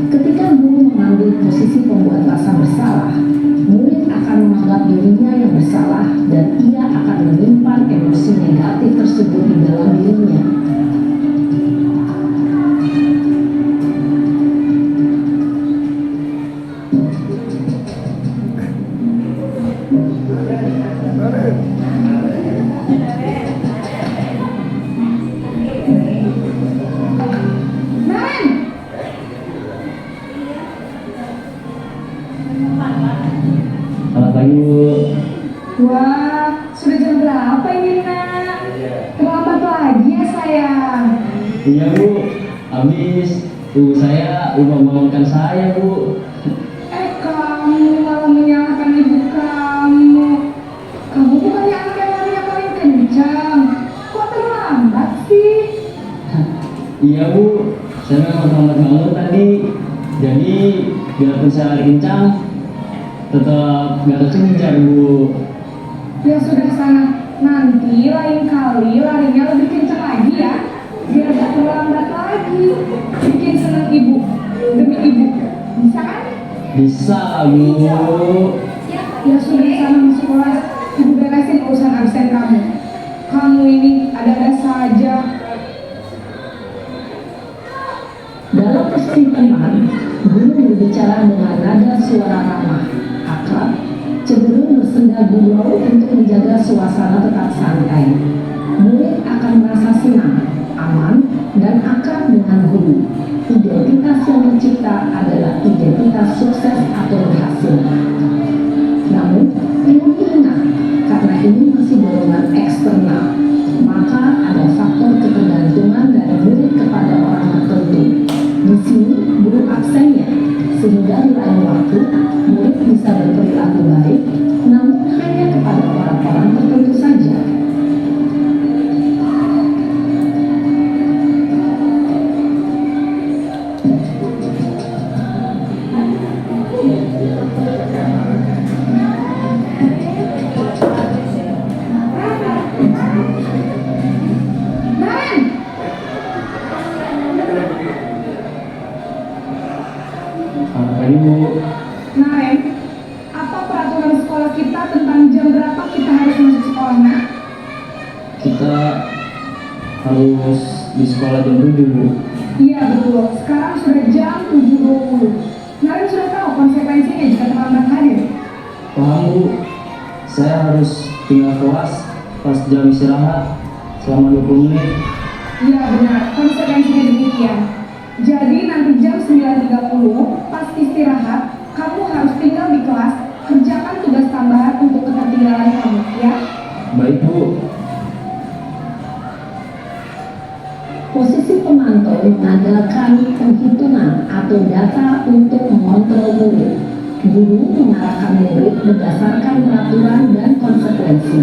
Ketika guru mengambil posisi pembuat rasa bersalah, murid akan menganggap dirinya yang bersalah dan ia akan menyimpan emosi negatif tersebut di dalam dirinya. Naren! Selamat pagi Bu. Wah, sudah jam berapa ini nak? Terlambat lagi ya sayang. Iya Bu. Habis ibu saya lupa membangunkan saya Bu. Kamu malah menyalahkan ibu kamu. Kamu bukannya anak yang larinya paling kencang. Kok terlambat sih? Iya Bu. Saya memang terlambat bangun tadi. Jadi biarpun saya lari kencang, tetap gak kekejar Bu. Ya sudah sana. Nanti lain kali larinya lebih kencang lagi ya. Biar gak terlambat lagi. Bikin senang ibu. Demi ibu. Bisa kan? Bisa Bu. Ya sudah sana masuk kelas. Ibu beresin urusan absen kamu. Kamu ini ada-ada saja. Dalam posisi tenang, guru berbicara dengan nada suara ramah, akrab, cenderung bersenda gurau untuk menjaga suasana tetap santai. Murid akan merasa senang, aman, dan akrab dengan guru. Identitas yang tercipta adalah identitas sukses atau berhasil. Namun, perlu diingat, karena ini masih dorongan eksternal, maka ada faktor ketergantungan dari murid kepada orang tertentu. Di sini, guru absennya, sehingga di lain waktu, murid bisa berperilaku baik, namun hanya kepada orang-orang tertentu saja. Ini Bu, Naren, apa peraturan sekolah kita tentang jam berapa kita harus masuk sekolah, nak? kita harus di sekolah jam 7 Bu. Iya betul, sekarang sudah jam 7.20. Naren sudah tahu konsekuensinya jika terlambat hadir. Paham Bu, saya harus tinggal kelas pas jam istirahat selama 20 menit. Iya benar, konsekuensinya demikian. Jadi nanti jam 9.30 pas istirahat, kamu harus tinggal di kelas, kerjakan tugas tambahan untuk ketertinggalan kamu, ya? Baik Bu. Posisi pemantau mengandalkan penghitungan atau data untuk mengontrol murid. Guru mengarahkan murid berdasarkan peraturan dan konsekuensi.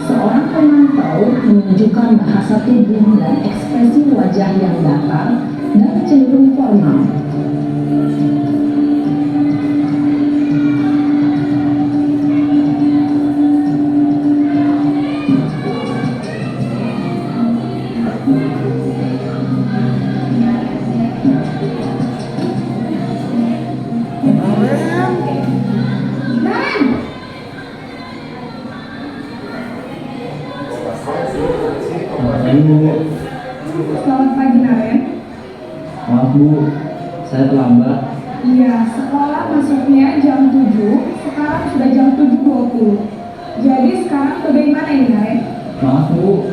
Seorang pemantau menunjukkan bahasa tubuh dan ekspresi wajah yang datar dan cenderung formal. Ini Bu, Selamat pagi, Naren. maaf Bu, saya terlambat. Iya, sekolah masuknya jam 7, sekarang sudah jam 7.20. Jadi sekarang bagaimana ini, Naren? Maaf Bu,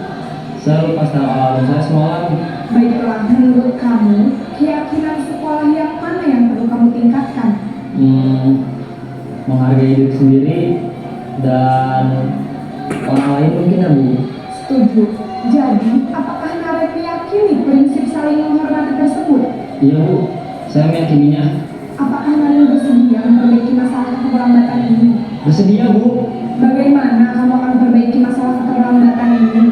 saya lupa taruh alarm saya semalam. Baiklah, menurut kamu, keyakinan sekolah yang mana yang perlu kamu tingkatkan? Menghargai diri sendiri dan orang lain mungkin ya Bu. Setuju. Jadi, apakah Naren meyakini prinsip saling menghormati tersebut? Iya Bu, saya meyakininya. Apakah Naren bersedia memperbaiki masalah keterlambatan ini? Bersedia Bu. Bagaimana kamu akan memperbaiki masalah keterlambatan ini?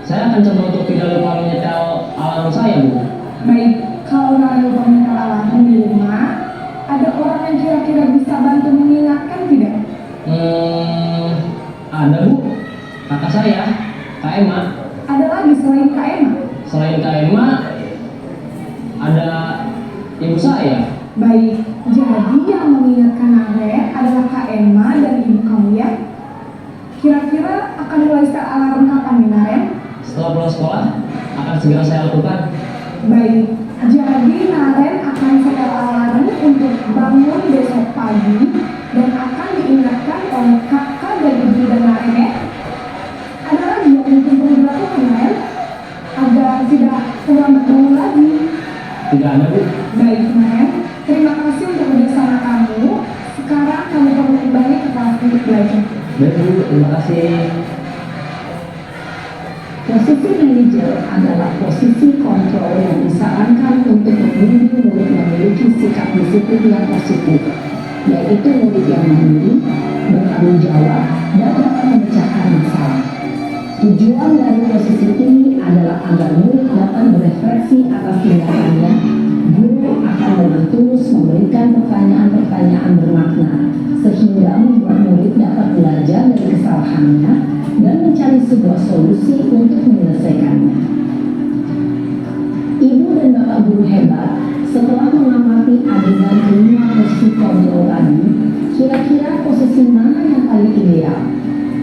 Saya akan coba untuk tidak lupa menyetel alarm saya Bu. Baik, kalau Naren lupa menyetel alarm di rumah, ada orang yang kira-kira bisa bantu mengingatkan tidak? Ada Bu, kakak saya, Kak Emma. Ada lagi selain Kak Emma? Selain Kak Emma, ada ibu saya. Baik, jadi yang mengingatkan Naren adalah Kak Emma dan ibu kamu ya? Kira-kira akan mulai setel alarm kapan nih, Naren? Setelah pulang sekolah, akan segera saya lakukan. Baik, jadi Naren akan setel alarm untuk bangun besok pagi dan akan diingatkan oleh kakak dan ibu dan Naren ya. Ada lagi yang mungkin perlu dilakukan, Naren, agar tidak terlambat bangun lagi. Tidak ada Bu. Baik, Naren, terima kasih untuk kerjasama kamu. Sekarang kamu perlu kembali ke kelas untuk belajar. Baik Bu, terima kasih. Posisi manajer adalah posisi kontrol yang disarankan untuk membimbing murid memiliki sikap disiplin yang positif, yaitu murid yang mandiri, bertanggung jawab, dan dapat memecahkan masalah. Tujuan dari posisi ini adalah agar murid dapat berefleksi atas tindakannya. Guru akan dengan tulus memberikan pertanyaan-pertanyaan bermakna, sehingga membuat murid dapat belajar dari kesalahannya dan mencari sebuah solusi untuk menyelesaikannya. Ibu dan bapak guru hebat, setelah mengamati adegan kelima posisi kontrol tadi, kira-kira posisi mana yang paling ideal?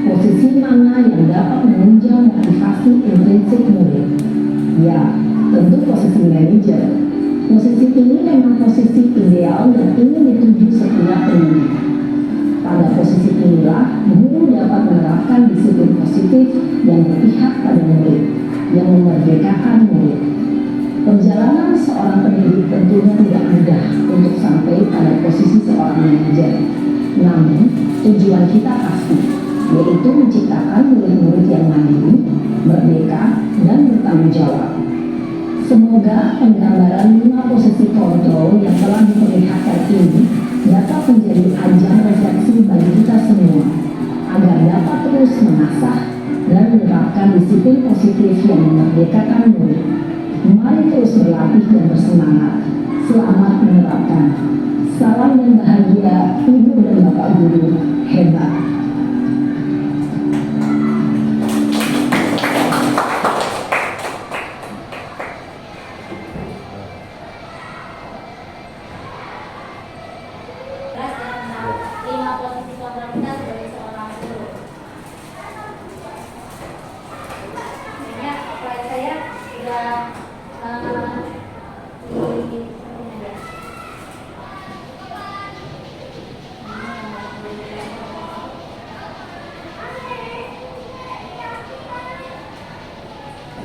Posisi mana yang dapat menunjang motivasi intrinsik murid? Ya, tentu posisi manajer. Posisi ini memang posisi ideal dan ingin dituju setiap pendidik. Pada posisi inilah, guru dapat menerapkan disiplin positif yang berpihak pada murid, yang memerdekakan murid. Perjalanan seorang pendidik tentunya tidak mudah untuk sampai pada posisi seorang manajer. Namun, tujuan kita pasti, yaitu menciptakan murid-murid yang mandiri, merdeka, dan bertanggung jawab. Semoga penggambaran 5 posisi kontrol yang telah diperlihatkan ini dapat menjadi ajang refleksi bagi kita semua, agar dapat terus mengasah dan menerapkan disiplin positif yang memerdekakan murid. Mari terus berlatih dan bersemangat. Selamat menerapkan. Salam dan bahagia Ibu dan Bapak Guru hebat. Lima posisi kontrol kita sebagai seorang guru. Sebenarnya slide saya sudah di ini ya.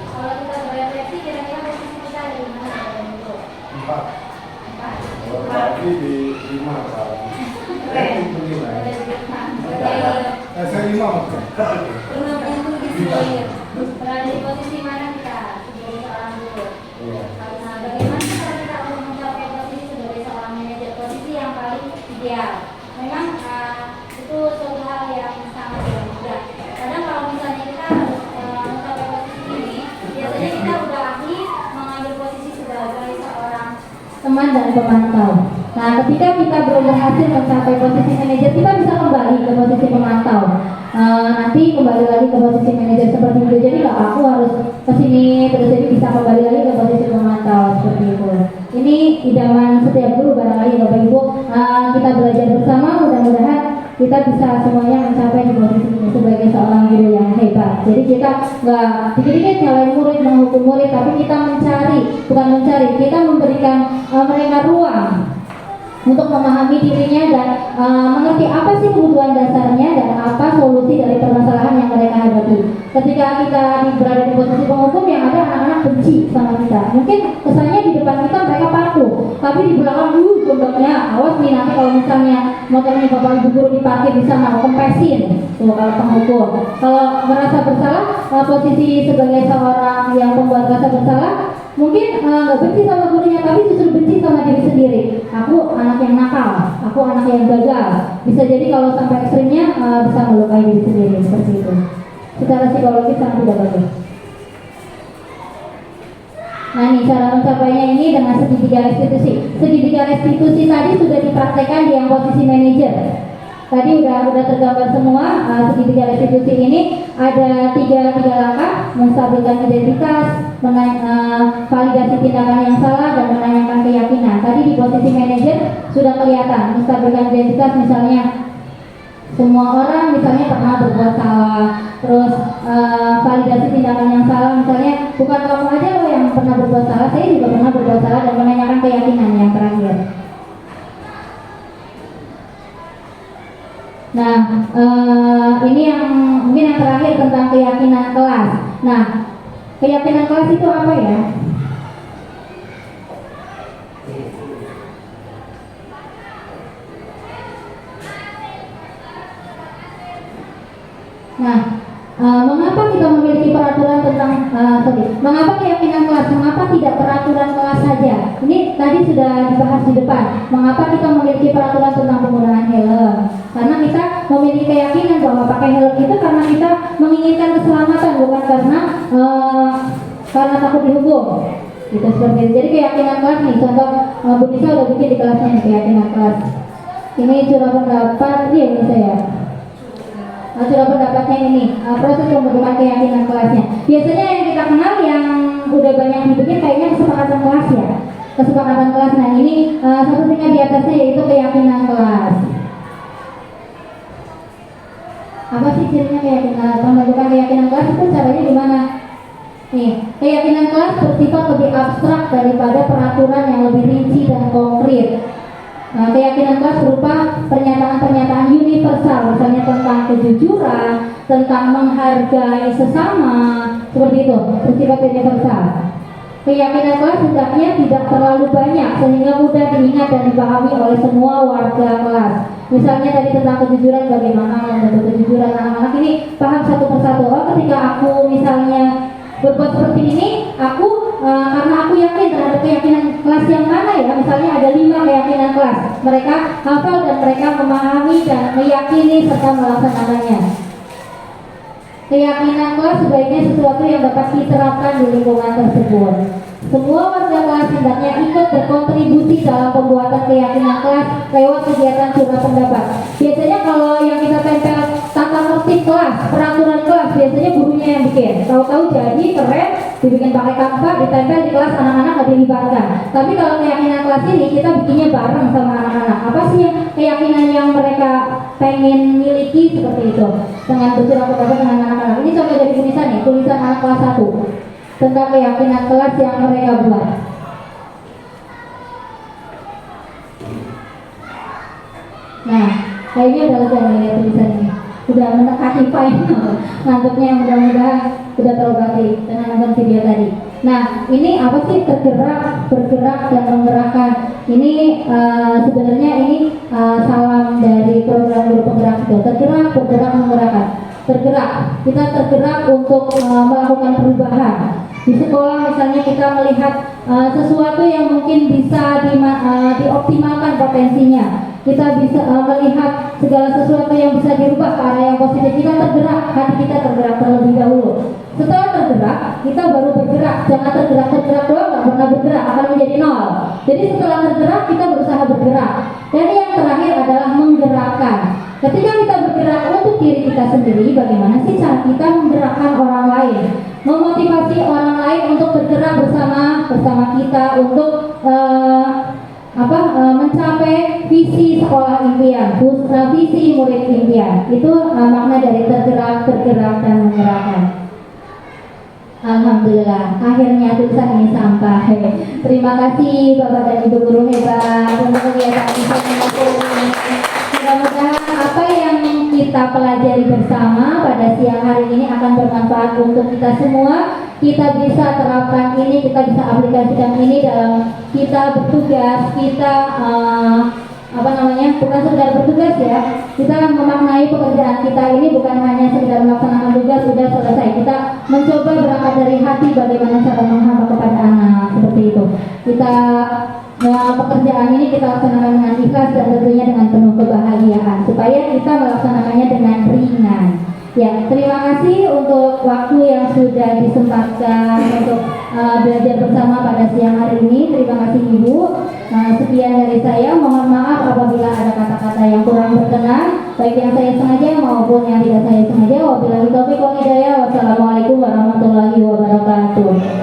Kalau kita berefleksi kira-kira posisi kita ada di mana dalam itu? 4. Empat. Kalau tadi di 5 berarti. Keren. Itu nilai. Sebagai Saya 5 maksudnya. belum tentu disebut. Berada di posisi mana kita sebagai seorang guru? Iya. Karena bagaimana cara kita untuk mencapai posisi sebagai seorang manajer, posisi yang paling ideal? Memang itu suatu hal yang sangat tidak mudah. Kadang kalau misalnya kita harus mencapai posisi ini, biasanya kita udah ahli mengambil posisi sebagai seorang teman dan pemantau. Nah, ketika kita belum berhasil mencapai posisi manajer, kita bisa kembali ke posisi pemantau. Nanti kembali lagi ke posisi manajer seperti itu. Jadi nggak aku harus ke sini terus, jadi bisa kembali lagi ke posisi pemantau seperti itu. Ini idaman setiap guru barangkali Bapak Ibu. Kita belajar bersama, mudah-mudahan kita bisa semuanya mencapai di posisi ini sebagai seorang guru yang hebat. Jadi kita nggak dikit-dikit nyalain murid, menghukum murid, tapi kita kita memberikan mereka ruang untuk memahami dirinya dan mengerti apa sih kebutuhan dasarnya dan apa solusi dari permasalahan yang mereka hadapi. Ketika kita berada di posisi penghukum, yang ada anak-anak benci sama kita. Mungkin kesannya di depan kita mereka patuh, tapi di belakang contohnya awas nih, nanti kalau misalnya motornya Bapak Ibu guru diparkir di sana, mau kempesin. Tuh kalau penghukum. Kalau merasa bersalah, posisi sebagai seorang yang pembuat rasa bersalah, mungkin nggak benci sama gurunya, tapi justru benci sama diri sendiri. Aku anak yang nakal, aku anak yang gagal. Bisa jadi kalau sampai ekstrimnya bisa melukai diri sendiri seperti itu. Secara psikologis sangat tidak bagus. Nah ini cara mencapainya ini dengan segitiga restitusi. Segitiga restitusi tadi sudah dipraktekkan di yang posisi manajer. Tadi udah tergambar semua. Segitiga restitusi ini ada tiga langkah: menstabilkan identitas, validasi tindakan yang salah, dan menanyakan keyakinan. Tadi di posisi manajer sudah kelihatan menstabilkan identitas, misalnya semua orang misalnya pernah berbuat salah. Terus validasi tindakan yang salah, misalnya bukan kamu aja loh yang pernah berbuat salah, saya juga pernah berbuat salah. Dan menanyakan keyakinan yang terakhir. Nah, ini yang mungkin yang terakhir tentang keyakinan kelas. Nah, keyakinan kelas itu apa ya? Nah, mengapa kita memiliki peraturan tentang mengapa keyakinan kelas? Mengapa tidak peraturan kelas saja? Ini tadi sudah dibahas di depan. Mengapa kita memiliki peraturan tentang penggunaan helm? Karena kita memiliki keyakinan bahwa pakai helm itu karena kita menginginkan keselamatan, bukan karena takut dihukum. Gitu seperti itu. Jadi keyakinan kelas nih, contoh Bu Nisa udah bikin di kelasnya nih, keyakinan kelas. Ini curah pendapat, ini saya. Curah pendapatnya ini, proses pembentukan keyakinan kelasnya. Biasanya yang kita kenal yang udah banyak dibikin kayaknya kesepakatan kelas ya. Kesepakatan kelas. Nah ini satu tingkat di atasnya yaitu keyakinan kelas. Apa sih cirinya keyakinan? Pembentukan keyakinan kelas itu caranya gimana? Nih, keyakinan kelas bersifat lebih abstrak daripada peraturan yang lebih rinci dan konkret. Keyakinan kelas berupa pernyataan-pernyataan universal, misalnya tentang kejujuran, tentang menghargai sesama, seperti itu, bersifat universal. Keyakinan kelas hendaknya tidak terlalu banyak sehingga mudah diingat dan dipahami oleh semua warga kelas. Misalnya tadi tentang kejujuran, bagaimana membentuk kejujuran anak-anak ini paham satu persatu. Oh, ketika aku misalnya berbuat seperti ini, aku karena aku yakin terhadap keyakinan kelas yang mana ya, misalnya ada 5 keyakinan kelas, mereka hafal dan mereka memahami dan meyakini serta melaksanakannya. Keyakinan kelas sebaiknya sesuatu yang dapat diterapkan di lingkungan tersebut. Semua warga kelas hendaknya ikut berkontribusi dalam pembuatan keyakinan kelas lewat kegiatan curah pendapat. Biasanya kalau yang kita tempel tata tertib kelas, peraturan kelas, biasanya gurunya yang bikin. Tahu-tahu jadi keren, dibikin pakai kanva, ditempel di kelas, anak-anak nggak dilibatkan. Tapi kalau keyakinan kelas ini kita bikinnya bareng sama anak-anak. Apa sih keyakinan yang mereka pengen miliki, seperti itu, dengan bercurah pendapat dengan anak-anak. Ini contoh dari tulisan nih, tulisan anak kelas 1 tentang keyakinan kelas yang mereka buat. Nah, kayaknya udah lega nih tulisan ini, udah mendekati final. Ngantuknya mudah-mudahan udah terobati dengan nonton video tadi. Nah, ini apa sih tergerak, bergerak, dan menggerakkan? Ini sebenarnya ini salam dari program guru penggerak itu. Tergerak, bergerak, menggerakkan. Tergerak, kita tergerak untuk melakukan perubahan. Di sekolah misalnya kita melihat sesuatu yang mungkin bisa dioptimalkan potensinya. Kita bisa melihat segala sesuatu yang bisa dirubah ke arah yang positif. Kita tergerak, hati kita tergerak terlebih dahulu. Setelah tergerak, kita baru bergerak. Jangan tergerak doang, nggak pernah bergerak, akan menjadi nol. Jadi setelah tergerak, kita berusaha bergerak. Dan yang terakhir adalah menggerakkan. Ketika kita bergerak untuk diri kita sendiri, bagaimana sih cara kita menggerakkan orang lain? Memotivasi orang lain untuk bergerak bersama kita untuk mencapai visi sekolah impian, visi murid impian. Itu makna dari tergerak, bergerak, dan menggerakkan. Alhamdulillah, akhirnya tulisan ini sampai. Terima kasih Bapak dan Ibu guru hebat untuk kegiatan ini. Mudah-mudahan apa yang kita pelajari bersama pada siang hari ini akan bermanfaat untuk kita semua. Kita bisa terapkan ini, kita bisa aplikasikan ini dalam kita bertugas, kita bukan sekedar bertugas ya, kita memaknai pekerjaan kita ini bukan hanya sekedar melaksanakan tugas sudah selesai. Kita mencoba berangkat dari hati bagaimana cara menghamba kepada anak, seperti itu. Kita pekerjaan ini kita laksanakan dengan ikhlas dan tentunya dengan penuh kebahagiaan supaya kita melaksanakannya dengan ringan. Ya, terima kasih untuk waktu yang sudah disempatkan untuk belajar bersama pada siang hari ini. Terima kasih Ibu. Sekian dari saya. Mohon maaf apabila ada kata-kata yang kurang berkenan, baik yang saya sengaja maupun yang tidak saya sengaja. Wabillahi taufiq wal hidayah. Wassalamualaikum warahmatullahi wabarakatuh.